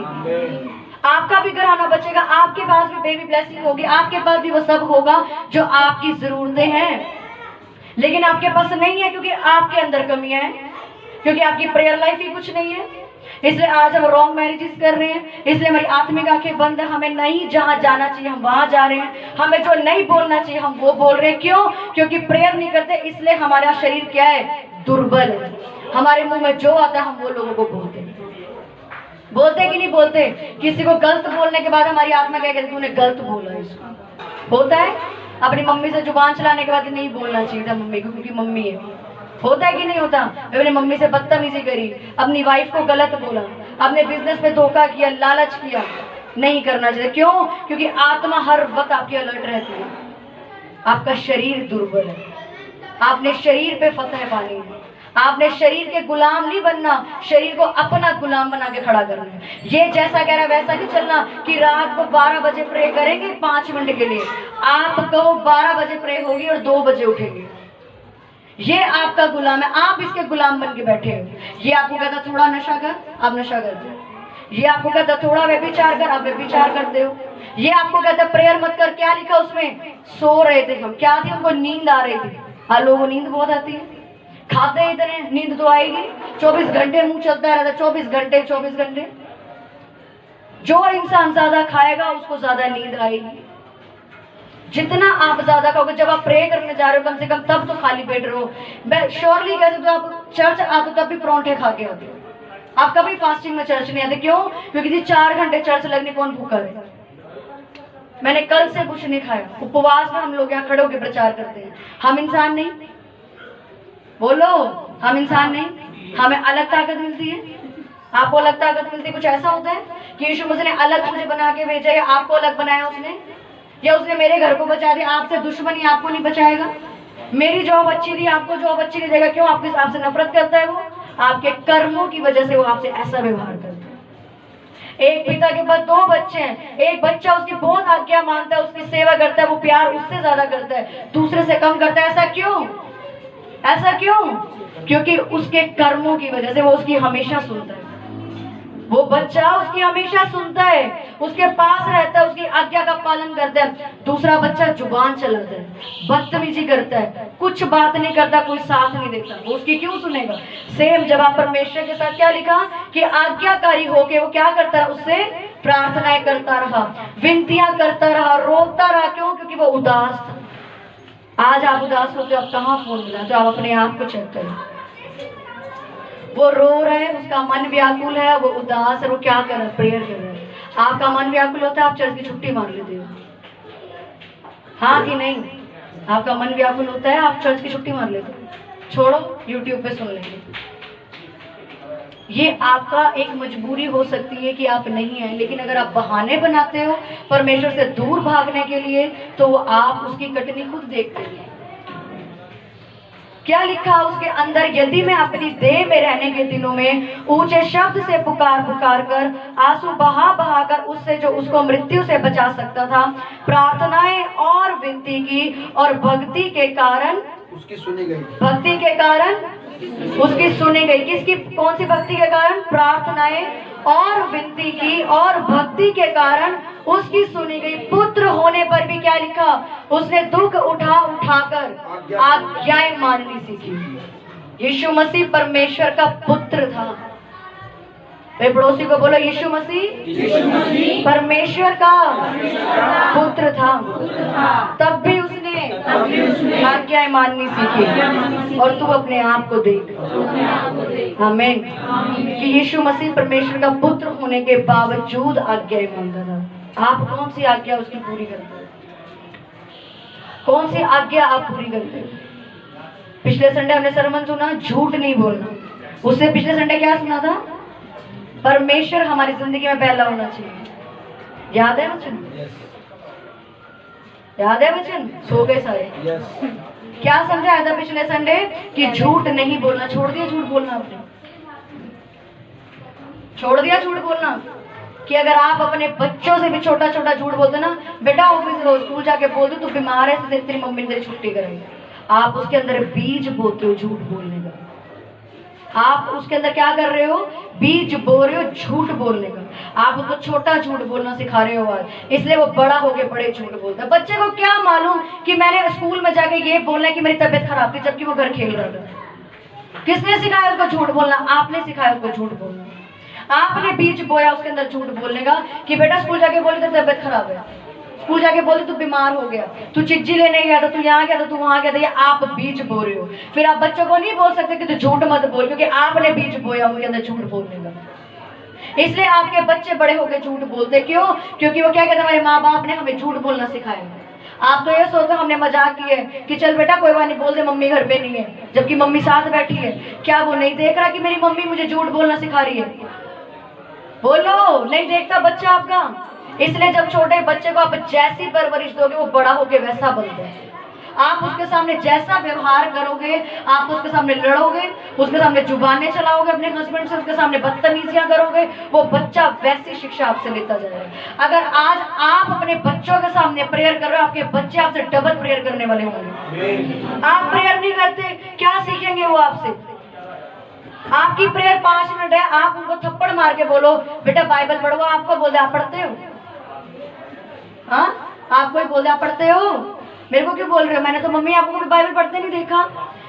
आपका भी घराना बचेगा, आपके पास भी बेबी ब्लेसिंग होगी, आपके पास भी वो सब होगा जो आपकी जरूरतें हैं। लेकिन आपके पास नहीं है क्योंकि आपके अंदर कमियां हैं, क्योंकि आपकी प्रेयर लाइफ ही कुछ नहीं है। इसलिए आज हम रॉन्ग मैरिजेस कर रहे हैं, इसलिए हमारी आत्मिक आंखें बंद है। हमें नहीं जहां जाना चाहिए हम वहां जा रहे हैं, हमें जो नहीं बोलना चाहिए हम वो बोल रहे हैं। क्यों? क्योंकि प्रेयर नहीं करते, इसलिए हमारा शरीर क्या है? दुर्बल है। हमारे मुंह में जो आता है हम वो लोगों को बोलते हैं। बोलते कि नहीं बोलते? किसी को गलत बोलने के बाद हमारी आत्मा क्या कहती है? तूने गलत बोला है। इसको होता है। अपनी मम्मी से जुबान चलाने के बाद नहीं बोलना चाहिए था मम्मी को, क्योंकि मम्मी है। होता है कि नहीं होता? अपनी मम्मी से बदतमीजी करी, अपनी वाइफ को गलत बोला, अपने बिजनेस में धोखा किया, लालच किया, नहीं करना चाहिए। क्यों? क्योंकि आत्मा हर वक्त आपकी अलर्ट रहती है। आपका शरीर दुर्बल है, आपने शरीर पे फतह पानी है। आपने शरीर के गुलाम नहीं बनना, शरीर को अपना गुलाम बना के खड़ा करना है। ये जैसा कह रहा है वैसा नहीं चलना कि रात को 12 बजे प्रे करेंगे 5 मिनट के लिए, आपको 12 बजे प्रे होगी और 2 बजे उठेंगे। ये आपका गुलाम है, आप इसके गुलाम बन के बैठे हो। ये आपको कहता थोड़ा नशा कर, आप नशा करते हो। ये आपको कहता थोड़ा व्यभिचार कर, आप व्यभिचार करते हो। ये आपको कहता प्रेयर मत कर, क्या लिखा उसमें? सो रहे थे हम, क्या थी? उनको नींद आ रही थी। हाँ, लोगों को नींद बहुत आती है, खाते हैं इतने, नींद तो आएगी। 24 घंटे मुंह चलता रहता, 24 घंटे। जो इंसान ज्यादा खाएगा उसको ज्यादा नींद आएगी। जितना आप ज्यादा खाओगे, जब आप प्रे करने जा रहे हो कम से कम तब तो खाली पेट रहो। मैं श्योरली कहती हूँ, तो आप चर्च आते हो तब भी परोंठे खा के आते हो। आप कभी फास्टिंग में चर्च नहीं आते। क्यों? क्योंकि जी 4 घंटे चर्च लगने कौन भूखा है? मैंने कल से कुछ नहीं खाया, उपवास में हम लोग यहाँ खड़े होकर प्रचार करते हैं। हम इंसान नहीं? बोलो, हम इंसान नहीं? हमें अलग ताकत मिलती है, आपको अलग ताकत मिलती है। कुछ ऐसा होता है कि यीशु मसीह ने अलग मुझे बना के भेजा या आपको अलग बनाया उसने, या उसने मेरे घर को बचा दिया? आपसे दुश्मनी आपको नहीं बचाएगा। मेरी जॉब अच्छी थी, आपको जॉब अच्छी नहीं देगा। क्यों? आपके आपसे नफरत करता है वो, आपके कर्मों की वजह से वो आपसे ऐसा व्यवहार करता है। एक पिता के पास 2 बच्चे हैं, एक बच्चा उसकी बहुत आज्ञा मानता है, उसकी सेवा करता है, वो प्यार उससे ज्यादा करता है, दूसरे से कम करता है। ऐसा क्यों? ऐसा क्यों? क्योंकि उसके कर्मों की वजह से वो उसकी हमेशा सुनता है। वो बच्चा उसकी हमेशा सुनता है, उसके पास रहता है, उसकी आज्ञा का पालन करता है। दूसरा बच्चा जुबान चलाता है, बदतमीजी करता है, कुछ बात नहीं करता, कोई साथ नहीं देता, वो उसकी क्यों सुनेगा? सेम जब आप परमेश्वर के साथ क्या लिखा कि आज्ञाकारी होके वो क्या करता है, उससे प्रार्थनाएं करता रहा, विनतियां करता रहा, रोता रहा। क्यों? क्योंकि वो उदास था। आज आप उदास होते हो, आप कहाँ फोन मिला, तो आप अपने आप को चेक करें। वो रो रहा है, उसका मन व्याकुल है, वो उदास है, वो क्या कर रहा है? प्रेयर कर रहा है। आपका मन व्याकुल होता है, आप चर्च की छुट्टी मार लेते हो, हाँ कि नहीं? आपका मन व्याकुल होता है, आप चर्च की छुट्टी मार लेते हो, छोड़ो यूट्यूब पे सुन लेंगे। ये आपका एक मजबूरी हो सकती है कि आप नहीं हैं, लेकिन अगर आप बहाने बनाते हो परमेश्वर से दूर भागने के लिए, तो आप उसकी कटनी खुद देखते हैं। क्या लिखा उसके अंदर? यदि मैं अपनी देह में रहने के दिनों में ऊंचे शब्द से पुकार पुकार कर, आंसू बहा बहा कर उससे जो उसको मृत्यु से बचा सकता था, प्रार्थनाएं और विनती की और भक्ति के कारण उसकी सुनी गई। भक्ति के कारण उसकी सुनी गई। किसकी? कौन सी भक्ति के कारण? प्रार्थनाएं और विनती की और भक्ति के कारण उसकी सुनी गई। पुत्र होने पर भी क्या लिखा? उसने दुख उठा उठाकर आज्ञाएं माननी सीखी। यीशु मसीह परमेश्वर का पुत्र था। वे पड़ोसी को बोलो, यीशु मसीह परमेश्वर का पुत्र था। तब भी उसने आज्ञाएं माननी सीखी। और तू अपने आप को देख, आमीन, कि यीशु मसीह परमेश्वर का पुत्र होने के बावजूद आज्ञाएं मानता था। आप कौन सी आज्ञा उसकी पूरी करते हो? कौन सी आज्ञा आप पूरी करते हो? पिछले संडे हमने सरमन सुना, झूठ नहीं बोलना। उससे पिछले संडे क्या सुना था? परमेश्वर हमारी जिंदगी में पहला होना चाहिए। याद है वचन? याद है वचन? सो गए सारे। क्या समझाया था पिछले संडे? कि झूठ नहीं बोलना। छोड़ दिया झूठ बोलना? आपने छोड़ दिया झूठ बोलना? कि अगर आप अपने बच्चों से भी छोटा छोटा झूठ बोलते ना, बेटा ऑफिस स्कूल जाके बोल दो तू बीमार है तो तेरी मम्मी ने तेरी छुट्टी कराई, आप उसके अंदर बीज बोते हो झूठ बोलने का। आप उसके अंदर क्या कर रहे हो? बीज बो रहे हो झूठ बोलने का। आप उसको छोटा झूठ बोलना सिखा रहे हो आज, इसलिए वो बड़ा होके बड़े झूठ बोलता है। बच्चे को क्या मालूम कि मैंने स्कूल में जाके ये बोलना है कि मेरी तबीयत खराब थी, जबकि वो घर खेल रहा था। किसने सिखाया उसको झूठ बोलना? आपने सिखाया उसको झूठ बोलना। आपने बीज बोया उसके अंदर झूठ बोलने का कि बेटा स्कूल जाके बोले तो तबीयत खराब है, स्कूल जाके बोले तू बीमार हो गया, तू चिज्जी लेने गया था, तू यहाँ गया था, तू वहां गया था। ये आप बीज बो रहे हो। फिर आप बच्चों को नहीं बोल सकते कि तू झूठ मत बोल, क्योंकि आपने बीज बोया उनके अंदर झूठ बोलने का। इसलिए आपके बच्चे बड़े होकर झूठ बोलते। क्यों? क्योंकि वो क्या कहते हैं, हमारे माँ बाप ने हमें झूठ बोलना सिखाया। आप तो ये सोचो हमने मजाक किए कि चल बेटा कोई बात नहीं, बोल दे मम्मी घर पे नहीं है, जबकि मम्मी साथ बैठी है। क्या वो नहीं देख रहा कि मेरी मम्मी मुझे झूठ बोलना सिखा रही है? बोलो, नहीं देखता बच्चा आपका। इसलिए जब छोटे बच्चे को आप जैसी परवरिश दोगे वो बड़ा होके वैसा बनता है। आप उसके सामने जैसा व्यवहार करोगे, आप उसके सामने लड़ोगे, उसके सामने जुबानें चलाओगे अपने हस्बैंड से, उसके सामने बदतमीजियां करोगे, वो बच्चा वैसी शिक्षा आपसे लेता जाएगा। अगर आज आप अपने बच्चों के सामने प्रेयर कर रहे हो, आपके बच्चे आपसे डबल प्रेयर करने वाले होंगे। आप प्रेयर नहीं करते, क्या सीखेंगे वो आपसे? आपकी प्रेयर 5 मिनट है, आप उनको थप्पड़ मार के बोलो बेटा बाइबल पढ़ो, आपको बोल दे आप पढ़ते हो? हाँ, आपको ही बोल दे आप पढ़ते हो? मेरे को क्यों बोल रहे हो? मैंने तो मम्मी आपको कभी बाइबल पढ़ते नहीं देखा,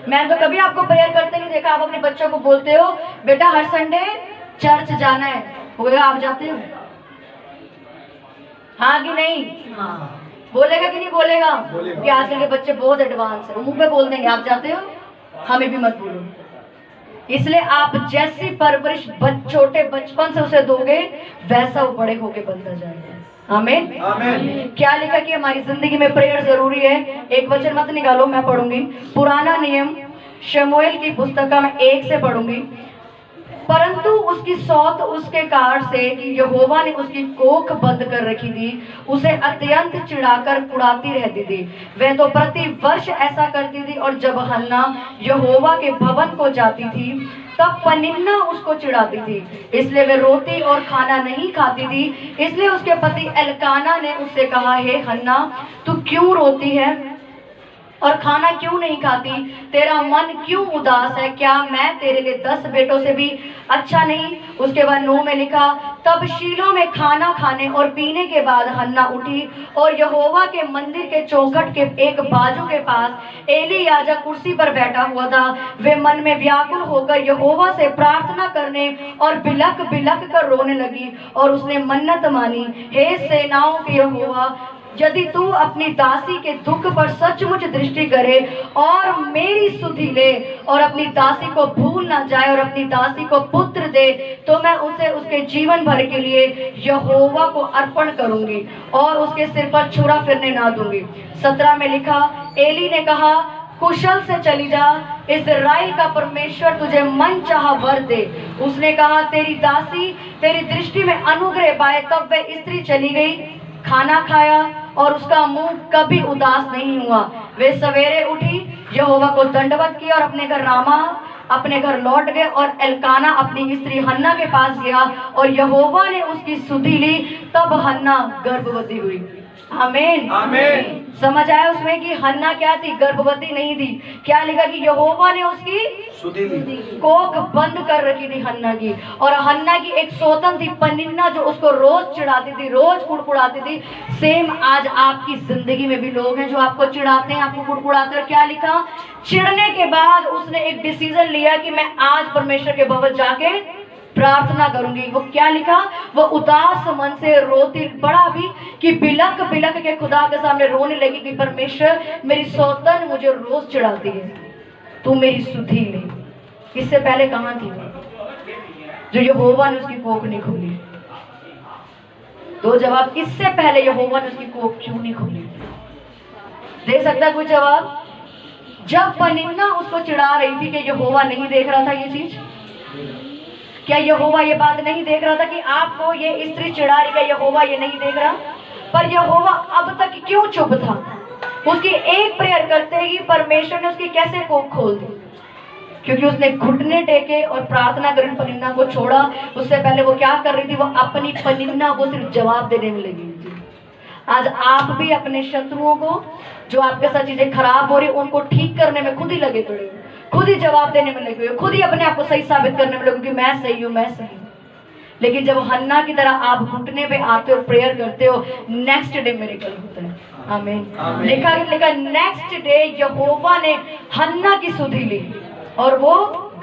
मैंने तो कभी आपको प्रेयर करते नहीं देखा। आप अपने बच्चों को बोलते हो बेटा हर संडे चर्च जाना है, बोलेगा आप जाते हो? हाँ कि नहीं? बोलेगा कि नहीं बोलेगा? कि आजकल के बच्चे बहुत एडवांस है, वो मुंह पे बोल देंगे आप जाते हो, हमें भी मत बोलो। इसलिए आप जैसी परवरिश छोटे बचपन से उसे दोगे, वैसा वो बड़े होके बनता जाएगा। आमीन। क्या लिखा कि हमारी जिंदगी में प्रेयर जरूरी है। एक वचन मत निकालो, मैं पढ़ूंगी। पुराना नियम शमूएल की पुस्तक में 1 से पढ़ूंगी। परंतु उसकी सौत उसके कारण से कि यहोवा ने उसकी कोख बंद कर रखी थी, उसे अत्यंत चिढ़ाकर कुड़ाती रहती थी। वह तो प्रति वर्ष ऐसा करती थी, और जब हन्ना यहोवा के भवन को जाती थी तब पनिन्ना उसको चिढ़ाती थी, इसलिए वे रोटी और खाना नहीं खाती थी। इसलिए उसके पति एल्काना ने उससे कहा, हे हन्ना, तू क्यों रोती है और खाना क्यों नहीं खाती? तेरा मन क्यों उदास है? क्या मैं तेरे लिए 10 बेटों से भी अच्छा नहीं? उसके बाद 9 में लिखा, तब शीलो में खाना खाने और पीने के बाद हन्ना उठी और यहोवा के मंदिर के चौखट के एक बाजू के पास एली याजक कुर्सी पर बैठा हुआ था। वे मन में व्याकुल होकर यहोवा से प्रार्थना करने और बिलक बिलक कर रोने लगी और उसने मन्नत मानी, हे सेनाओं के यहोवा, यदि तू अपनी दासी के दुख पर सचमुच दृष्टि करे और मेरी सुधि ले और अपनी दासी को भूल ना जाए और अपनी दासी को पुत्र दे, तो मैं उसे उसके जीवन भर के लिए यहोवा को अर्पण करूंगी और उसके सिर पर छुरा फिरने ना दूंगी। 17 में लिखा, एली ने कहा, कुशल से चली जा, इस्राएल का परमेश्वर तुझे मन चाहा वर दे। उसने कहा, तेरी दासी तेरी दृष्टि में अनुग्रह पाए। तब वह स्त्री चली गई, खाना खाया और उसका मुंह कभी उदास नहीं हुआ। वे सवेरे उठी, यहोवा को दंडवत किया और अपने घर रामा अपने घर लौट गए और एल्काना अपनी स्त्री हन्ना के पास गया और यहोवा ने उसकी सुधि ली। तब हन्ना गर्भवती हुई। आमीन, आमीन। समझ आया उसमें कि हन्ना क्या थी? गर्भवती नहीं थी। क्या लिखा कि यहोवा ने उसकी सुधि ली, कोख बंद कर रखी थी हन्ना की। और हन्ना की एक सौतन थी पनिन्ना, जो उसको रोज चिढ़ाती थी, रोज कुड़कुड़ाती थी। सेम आज आपकी जिंदगी में भी लोग हैं जो आपको चिढ़ाते हैं, आपको कुड़कुड़ाते हैं। क्या लिखा? चिढ़ने के बाद उसने एक डिसीजन लिया कि मैं आज परमेश्वर के भवन जाके प्रार्थना करूंगी। वो क्या लिखा? वो उदास मन से रोती पड़ा भी कि बिलक बिलक के खुदा के सामने रोने लगी कि परमेश्वर, मेरी सौतन मुझे रोज चिढ़ाती है, तू मेरी सुधि ले। इससे पहले कहां थी जो यहोवा ने उसकी कोख नहीं खोली? दो जवाब। इससे पहले यहोवा ने उसकी कोख क्यों नहीं खोली? दे सकता कोई जवाब? जब पनिन्ना उसको चिढ़ा रही थी कि यहोवा नहीं देख रहा था ये चीज? क्या यहोवा ये बात नहीं देख रहा था कि आपको ये स्त्री चिढ़ा रही है, यहोवा ये नहीं देख रहा? पर यहोवा अब तक क्यों चुप था? उसकी एक प्रेयर करते ही परमेश्वर ने उसकी कैसे कोख खोल दी? क्योंकि उसने घुटने टेके और प्रार्थना कर पनिन्ना को छोड़ा। उससे पहले वो क्या कर रही थी? वो अपनी पनिन्ना को सिर्फ जवाब देने में लगी थी। आज आप भी अपने शत्रुओं को, जो आपके साथ चीजें खराब हो रही, उनको ठीक करने में खुद ही लगे पड़े, खुद ही जवाब देने में लगे हुए, खुद ही अपने आप को सही साबित करने में लगे कि मैं सही हूँ, मैं सही हूँ। लेकिन जब हन्ना की तरह आप घुटने पे आते हो, प्रेयर करते हो, नेक्स्ट डे मिरेकल होता है। आमीन। लिखा नेक्स्ट डे यहोवा ने हन्ना की सुधि ली और वो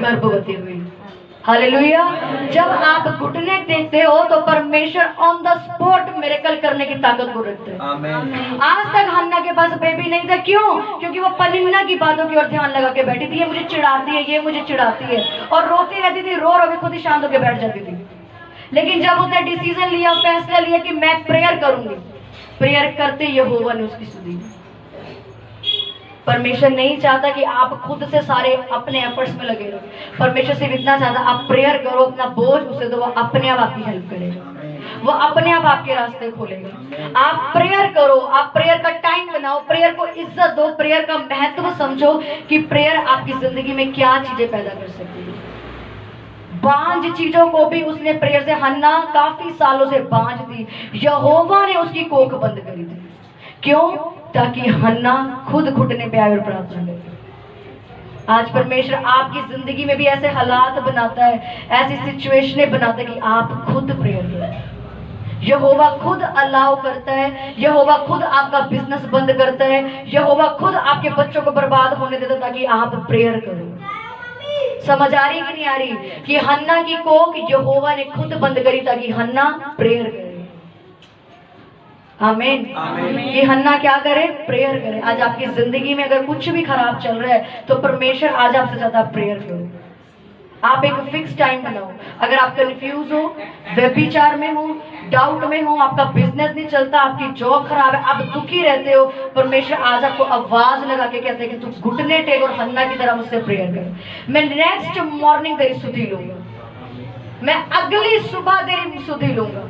गर्भवती हुई। हालेलुया। जब आप घुटने टेकते हो तो परमेश्वर ऑन द स्पॉट मिरेकल करने की ताकत को रखते हैं। आमीन। आज तक हन्ना के पास बेबी नहीं था। क्यों? क्योंकि वो पनिन्ना की बातों की ओर ध्यान लगा के बैठी थी। ये मुझे चिढ़ाती है, ये मुझे चिढ़ाती है, और रोती रहती थी, रो रो के खुद ही शांत होकर बैठ जाती थी। लेकिन जब उसने डिसीजन लिया, फैसला लिया कि मैं प्रेयर करूंगी, प्रेयर करते यहोवा ने उसकी सुनी। परमेश्वर नहीं चाहता कि आप खुद से सारे अपने एफर्ट्स में लगे रहो। परमेश्वर सिर्फ इतना चाहता, आप प्रेयर करो, अपना बोझ उसे दो, वो अपने आप आपकी हेल्प करेगा, वो अपने आप आपके रास्ते खोलेगा। आप प्रेयर करो, आप प्रेयर का टाइम बनाओ, प्रेयर को इज्जत दो, प्रेयर का महत्व समझो कि प्रेयर आपकी जिंदगी में क्या चीजें पैदा कर सकती है। बांझ चीजों को भी उसने प्रेयर से, हन्ना काफी सालों से बांझ थी, यहोवा ने उसकी कोख बंद करी थी। क्यों? ताकि हन्ना खुद घुटने पे आए और प्रार्थना करे। आज परमेश्वर आपकी जिंदगी में भी ऐसे हालात बनाता है, ऐसी सिचुएशनें बनाता है कि आप खुद प्रेयर करें। यहोवा खुद अलाउ करता है, यहोवा खुद आपका बिजनेस बंद करता है, यहोवा खुद आपके बच्चों को बर्बाद होने देता ताकि आप प्रेयर करो। समझ आ रही कि नहीं आ रही? कि हन्ना की कोख यहोवा ने खुद बंद करी ताकि हन्ना प्रेयर करे। आमीन। कि हन्ना क्या करे? प्रेयर करे। आज आपकी जिंदगी में अगर कुछ भी खराब चल रहा है तो परमेश्वर आज आपसे ज्यादा प्रेयर करो। आप एक फिक्स टाइम बनाओ। अगर आप कंफ्यूज हो, व्यभिचार में हो, डाउट में हो, आपका बिजनेस नहीं चलता, आपकी जॉब खराब है, आप दुखी रहते हो, परमेश्वर आज आपको आवाज लगा के कहते हैं कि तू घुटने टेक और हन्ना की तरह मुझसे प्रेयर कर। मैं नेक्स्ट मॉर्निंग तेरी सुधि लूंगा, मैं अगली सुबह तेरी सुधि लूंगा।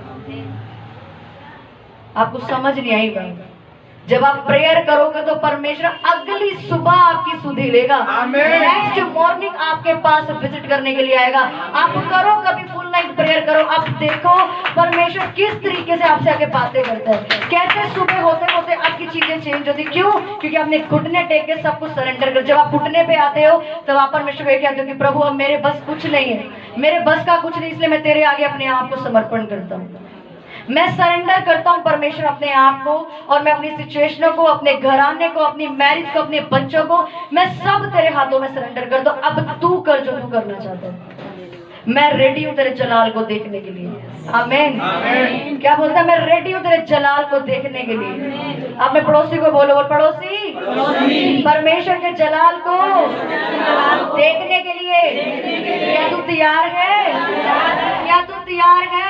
आपको समझ नहीं आई बात? जब आप प्रेयर करोगे तो परमेश्वर अगली सुबह आपकी सुधि लेगा, नेक्स्ट मॉर्निंग आपके पास विजिट करने के लिए आएगा। आप करो कभी फुल नाइट प्रेयर करो, आप देखो परमेश्वर किस तरीके से आपसे आगे बातें करता है, कैसे सुबह होते होते आपकी चीजें चेंज होती। क्यों? क्योंकि आपने घुटने टेक के सब कुछ सरेंडर कर। जब आप घुटने पे आते हो तब आप परमेश्वर को कहते हो कि प्रभु अब मेरे बस कुछ नहीं है, मेरे बस का कुछ नहीं, इसलिए मैं तेरे आगे अपने आप को समर्पण करता हूँ, मैं सरेंडर करता हूँ परमेश्वर अपने आप को, और मैं अपनी सिचुएशनों को, अपने घराने को, अपनी मैरिज को, अपने बच्चों को, मैं सब तेरे हाथों में सरेंडर करता हूँ। अब तू कर जो तू करना चाहता है। मैं रेडी हूँ तेरे जलाल को देखने के लिए। आमीन। क्या बोलता है? मैं रेडी हूँ तेरे जलाल को देखने के लिए। अपने पड़ोसी को बोलो, बोल पड़ोसी, परमेश्वर के जलाल को देखने के लिए क्या तू तैयार है? क्या तू तैयार है?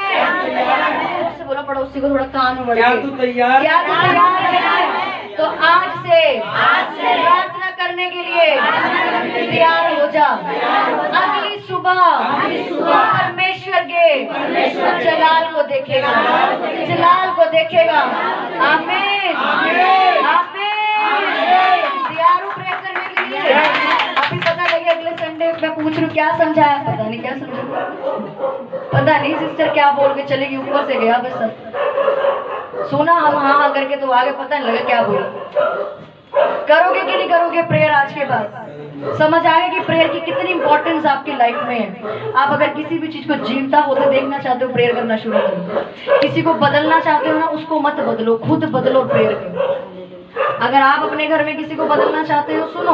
से बोलो पड़ोसी को थोड़ा कान में, क्या तू तैयार है? तो आज से प्रार्थना करने के लिए तैयार हो जा। अगली सुबह परमेश्वर के जलाल को देखेगा, जलाल को देखेगा। आमीन, आमीन। तैयार हो प्रेयर करने के लिए? अभी पता लगे अगले संडे मैं पूछ रही हूँ क्या समझाया, पता नहीं क्या समझा, पता नहीं सिस्टर क्या बोल के चलेगी, ऊपर से गया बस सब सुना हम हाँ करके तो आगे पता नहीं लगा क्या बोल। करोगे कि नहीं करोगे प्रेयर? आज के बाद समझ आएगा कि प्रेयर की कितनी इंपॉर्टेंस आपकी लाइफ में है। आप अगर किसी भी चीज को जीवता होते देखना चाहते हो, प्रेयर करना शुरू करो। किसी को बदलना चाहते हो ना, उसको मत बदलो, खुद बदलो, प्रेयर करो। अगर आप अपने घर में किसी को बदलना चाहते हो, सुनो,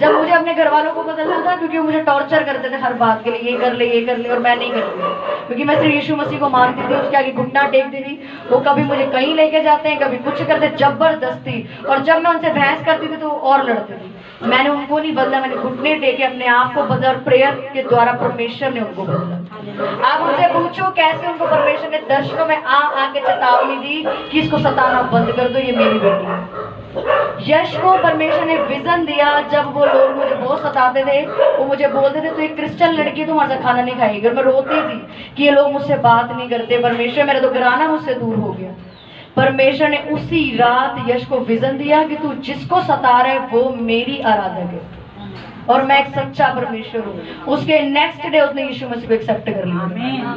जब मुझे अपने घर वालों को बदलना था, क्योंकि वो मुझे टॉर्चर करते थे हर बात के लिए, ये कर ले, ये कर ले, और मैं नहीं करती, क्योंकि मैं सिर्फ यीशु मसीह को मानती थी, उसके आगे घुटना टेकती थी। वो कभी मुझे कहीं लेके जाते हैं, कभी कुछ करते, जबरदस्ती, और जब मैं उनसे बहस करती थी तो वो और लड़ती थी। मैंने उनको नहीं बदला, मैंने घुटने टेके अपने आप को बदला, और प्रेयर के द्वारा परमेश्वर ने उनको बदला। आप उनसे पूछो कैसे उनको परमेश्वर ने दर्शनों में आके चेतावनी दी कि इसको सताना बंद कर दो, ये मेरी बेटी है। यश को परमेश्वर ने विजन दिया। जब वो लोग मुझे बहुत सताते थे, वो मुझे बोलते थे तो एक क्रिश्चियन लड़की तो हमारे साथ खाना नहीं खाएगी, और मैं रोती थी कि ये लोग मुझसे बात नहीं करते। परमेश्वर, मेरा तो घराना मुझसे दूर हो गया। परमेश्वर ने उसी रात यश को विजन दिया कि तू जिसको सता रहा है वो मेरी आराधक है, और मैं एक सच्चा परमेश्वर हूँ। उसके नेक्स्ट डे उसने यीशु मसीह को एक्सेप्ट कर लिया।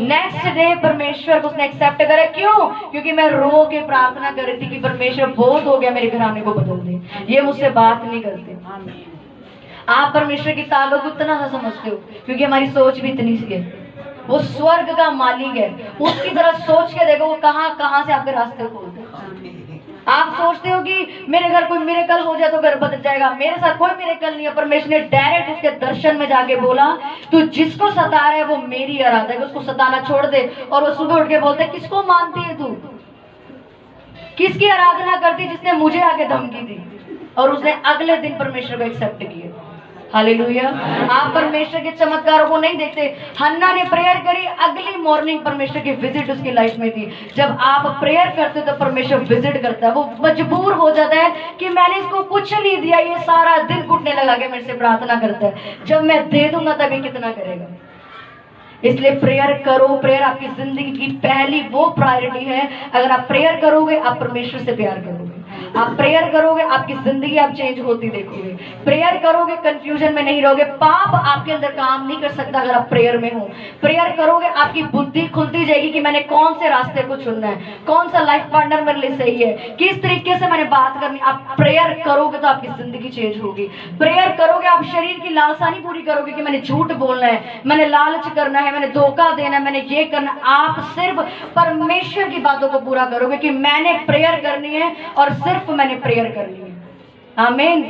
नेक्स्ट डे परमेश्वर को उसने एक्सेप्ट करा। क्यों? क्योंकि मैं रो के प्रार्थना कर रही थी कि परमेश्वर बहुत हो गया, मेरे घराने को बदल दे, ये मुझसे बात नहीं करते। आप परमेश्वर की ताकत को इतना सा समझते हो क्योंकि हमारी सोच भी इतनी सी है। वो स्वर्ग का मालिक है, उसकी तरह सोच के देखो, वो कहाँ कहाँ से आपके रास्ते खोलते हैं। आप सोचते हो कि मेरे घर कोई मिरेकल हो जाए तो घर बदल जाएगा, मेरे साथ कोई मिरेकल नहीं है। परमेश्वर ने डायरेक्ट उसके दर्शन में जाके बोला, तू जिसको सता रहा है वो मेरी आराधक है, उसको सताना छोड़ दे। और वो सुबह उठ के बोलते, किसको मानती है तू? किसकी आराधना करती? जिसने मुझे आके धमकी दी। और उसने अगले दिन परमेश्वर को एक्सेप्ट किया। हालेलुया। आप परमेश्वर के चमत्कारों को नहीं देखते। हन्ना ने प्रेयर करी, अगली मॉर्निंग परमेश्वर की विजिट उसकी लाइफ में थी। जब आप प्रेयर करते हो तो परमेश्वर विजिट करता है। वो मजबूर हो जाता है कि मैंने इसको कुछ नहीं दिया, ये सारा दिन घुटने लगा के मेरे से प्रार्थना करता है, जब मैं दे दूंगा तभी कितना करेगा। इसलिए प्रेयर करो। प्रेयर आपकी जिंदगी की पहली वो प्रायोरिटी है। अगर आप प्रेयर करोगे, आप परमेश्वर से प्यार करोगे। आप प्रेयर करोगे, आपकी जिंदगी आप चेंज होती देखोगे। प्रेयर करोगे, कंफ्यूजन में नहीं रहोगे। पाप आपके अंदर काम नहीं कर सकता अगर आप प्रेयर में हो। प्रेयर करोगे, आपकी बुद्धि खुलती जाएगी कि मैंने कौन से रास्ते को चुनना है, कौन सा लाइफ पार्टनर मेरे लिए सही है, किस तरीके से मैंने बात करनी। आप प्रेयर करोगे तो आपकी जिंदगी चेंज होगी। प्रेयर करोगे, आप शरीर की लालसा नहीं पूरी करोगे कि मैंने झूठ बोलना है, मैंने लालच करना है, मैंने धोखा देना है, मैंने ये करना। आप सिर्फ परमेश्वर की बातों को पूरा करोगे कि मैंने प्रेयर करनी है और सिर्फ मैंने प्रेयर करनी है। आमीन।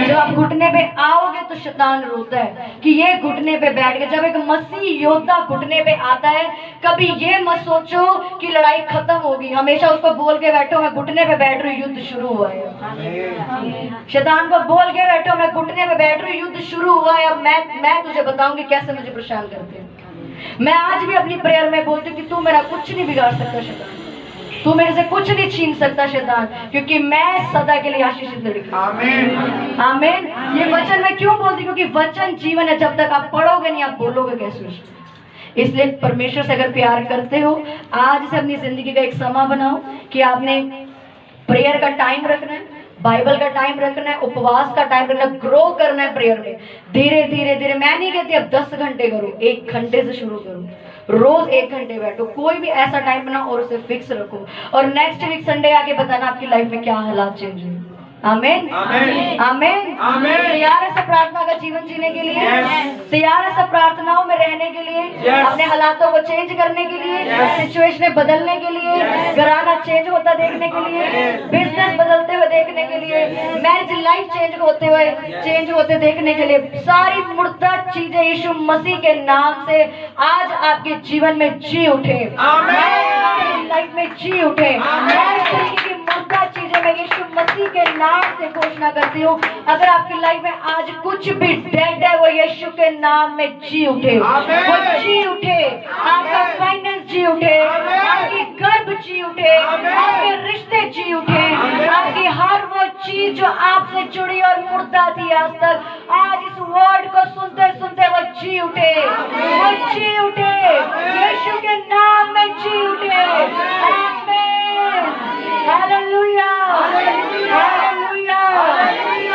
जब आप घुटने पे आओगे तो शैतान रोता है कि ये घुटने पे बैठ गए। जब एक मसीह योद्धा घुटने पे आता है, कभी ये मत सोचो कि लड़ाई खत्म होगी। हमेशा उसको बोल के बैठो, मैं घुटने पे बैठ रही हूँ, युद्ध शुरू हुआ है। शैतान को बोल के बैठो, मैं घुटने पे बैठ रही हूँ, युद्ध शुरू हुआ है। अब मैं तुझे बताऊंगी कैसे मुझे परेशान करते हैं। मैं आज भी अपनी प्रेयर में बोलती हूँ कि तू मेरा कुछ नहीं बिगाड़ सकता शैतान, तू मेरे से कुछ नहीं छीन सकता शैतान, क्योंकि मैं सदा के लिए आशीषित लड़की। आमीन। आमीन। ये वचन मैं क्यों बोलती, क्योंकि वचन जीवन है। जब तक आप पढ़ोगे नहीं, आप बोलोगे कैसे। इसलिए परमेश्वर से अगर प्यार करते हो, आज से अपनी जिंदगी का एक समय बनाओ कि आपने प्रेयर का टाइम रखना है, बाइबल का टाइम रखना है, उपवास का टाइम रखना है, ग्रो करना है प्रेयर में। धीरे धीरे धीरे, मैं नहीं कहती अब 10 घंटे करो, 1 घंटे से शुरू करो, रोज 1 घंटे बैठो, कोई भी ऐसा टाइम बनाओ और उसे फिक्स रखो। और नेक्स्ट वीक संडे आके बताना आपकी लाइफ में क्या हालात चेंज हुए। आमीन आमीन आमीन। तैयार है सब प्रार्थना का जीवन जीने के लिए? तैयार है सब प्रार्थनाओं में रहने के लिए, अपने हालातों को चेंज करने के लिए, सिचुएशन बदलने के लिए, घराना चेंज होता देखने के लिए, बिजनेस बदलते हुए देखने के लिए, मैरिज लाइफ चेंज होते देखने के लिए, सारी मुर्दा चीजें यीशु मसीह के नाम से आज आपके जीवन में जी उठे, लाइफ में जी उठे। मुर्दा चीजें मैं यीशु मसीह के नाम से घोषणा करती हूँ। अगर आपकी लाइफ में आज कुछ भी डेड है, वो यीशु के नाम में जी उठे, वो जी उठे। आपका फाइनेंस जी उठे, आपकी गर्भ जी उठे, आपके रिश्ते जी उठे, आपकी हर वो चीज जो आपसे जुड़ी और मुर्दा थी आज तक, आज इस वर्ड को सुनते सुनते वो जी उठे, वो जी उठे, यीशु के नाम में जी उठे। Hallelujah hallelujah.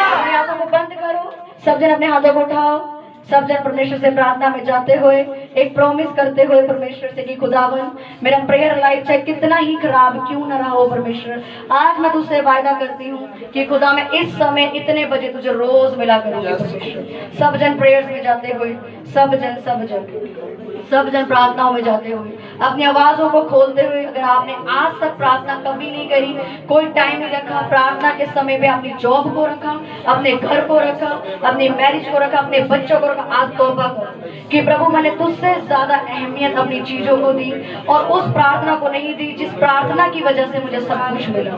अपने हाथों को बंद करो, सब जन अपने हाथों को उठाओ, सब जन परमेश्वर से प्रार्थना में जाते हुए एक प्रॉमिस करते हुए परमेश्वर से कि खुदावन, मेरा प्रेयर लाइफ चाहे कितना ही खराब क्यों न रहा हो परमेश्वर, आज मैं तुझसे वायदा करती हूँ कि खुदा मैं इस समय इतने बजे तुझे रोज मिला करूंगी परमेश्वर। सब जन प्रेयर्स में जाते हुए, सब जन प्रार्थनाओं में जाते हुए, अपनी आवाजों को खोलते हुए, अगर आपने आज तक प्रार्थना कभी नहीं करी, कोई टाइम नहीं रखा प्रार्थना के समय में, अपनी जॉब को रखा, अपने घर को रखा, अपनी मैरिज को रखा, अपने बच्चों को रखा, आज तौबा करो कि प्रभु मैंने तुझसे ज्यादा अहमियत अपनी चीजों को दी और उस प्रार्थना को नहीं दी जिस प्रार्थना की वजह से मुझे सब कुछ मिला।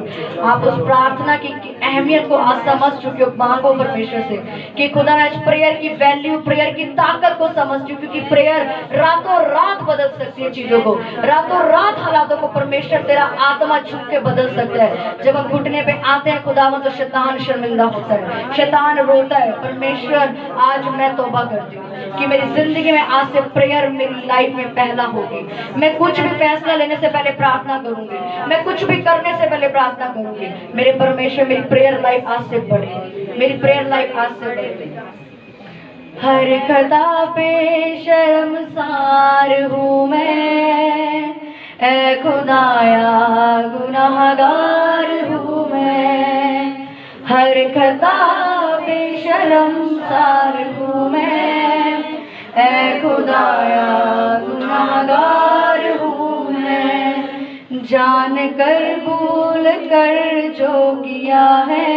आप उस प्रार्थना की अहमियत को आज समझ चुके हो, मांगो परमेश्वर से कि खुदा मैं प्रेयर की वैल्यू, प्रेयर की ताकत को समझ चुकी, क्योंकि प्रेयर रातों रात बदल सकती है चीजों को, रातों रात हालातों को परमेश्वर तेरा आत्मा छू के बदल सकता है। जब हम घुटने पे आते हैं खुदावन तो शैतान शर्मिंदा होता है, शैतान रोता है। परमेश्वर आज मैं तौबा करती हूँ कि मेरी जिंदगी में आज से प्रेयर मेरी लाइफ में पहला होगी। मैं कुछ भी फैसला लेने से पहले प्रार्थना करूंगी, मैं कुछ भी करने से पहले प्रार्थना करूंगी। मेरे परमेश्वर मेरी प्रेयर लाइफ आज से बढ़े, मेरी प्रेयर लाइफ आज से बढ़े। हर खता पे शर्मसार हूँ मैं, ऐ खुदाया गुनाहगार हूँ मैं। हर खता पे शर्मसार हूँ मैं, ऐ खुदाया गुनाहगार हूँ मैं। जान कर भूल कर जो किया है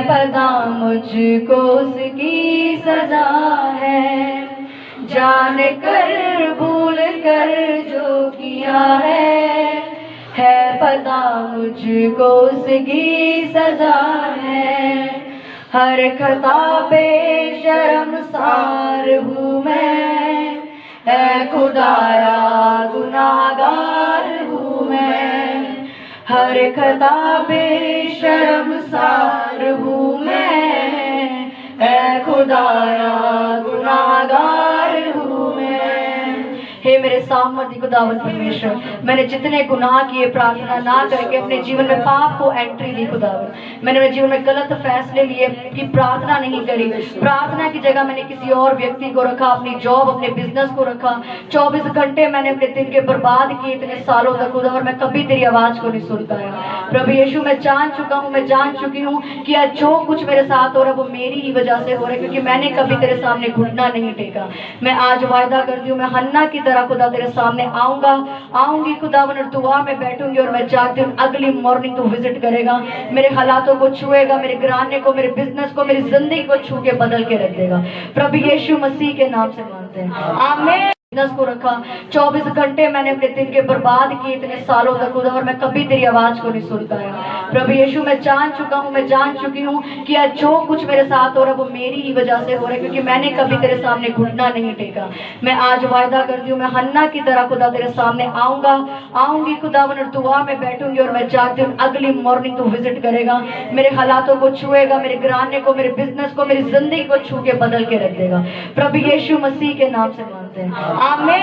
पता मुझको उसकी सजा है। जान कर भूल कर जो किया है पता मुझको उसकी सजा है। हर खता पे शर्मसार हूँ मैं, ऐ खुदाया गुनाहगार हूँ मैं। हर खता पे शर्मसार हूँ मैं, ऐ खुदाया गुनाहगार हूँ मैं। हे मेरे सामर्थी खुदावन परमेश्वर, मैंने जितने गुनाह किए प्रार्थना ना करके अपने जीवन में पाप को एंट्री दी खुदावन, मैंने अपने जीवन में गलत फैसले लिए कि प्रार्थना नहीं करी, प्रार्थना की जगह मैंने किसी और व्यक्ति को रखा, अपनी जॉब अपने बिजनेस को रखा। 24 घंटे मैंने अपने दिन के बर्बाद किए इतने सालों तक खुदा, और मैं कभी तेरी आवाज को नहीं सुन पाया। प्रभु यीशु मैं जान चुका हूँ, मैं जान चुकी हूँ कि आज जो कुछ मेरे साथ हो रहा है वो मेरी ही वजह से हो रहा है, क्योंकि मैंने कभी तेरे सामने घुटना नहीं टेका। मैं आज वायदा करती हूँ, मैं हन्ना की तरह खुदा तेरे सामने आऊंगी खुदावन, और दुआ में बैठूंगी, और मैं चाहती हूँ अगली मॉर्निंग तू विजिट करेगा, मेरे हालातों को छुएगा, मेरे घराने को, मेरे बिजनेस को, मेरी जिंदगी को छू के बदल के रख देगा। प्रभु यीशु मसीह के नाम से मांगते हैं, आमीन। बिजनेस को रखा, 24 घंटे मैंने अपने दिन के बर्बाद किए इतने सालों तक खुदा, और मैं कभी तेरी आवाज को नहीं सुन पाया। प्रभु यीशु मैं जान चुका हूँ, मैं जान चुकी हूँ कि आज जो कुछ मेरे साथ हो रहा है वो मेरी ही वजह से हो रहा है, क्योंकि मैंने कभी तेरे सामने घुटना नहीं टेका। मैं आज वायदा करती हूँ, मैं हन्ना की तरह खुदा तेरे सामने आऊंगी खुदावन, और दुआ में बैठूंगी, और मैं चाहती हूँ अगली मॉर्निंग तू विजिट करेगा, मेरे हालातों को छुएगा, मेरे घराने को, मेरे बिजनेस को, मेरी जिंदगी को छू के बदल के रख देगा। प्रभु यीशु मसीह के नाम से मांगते हैं, आमीन।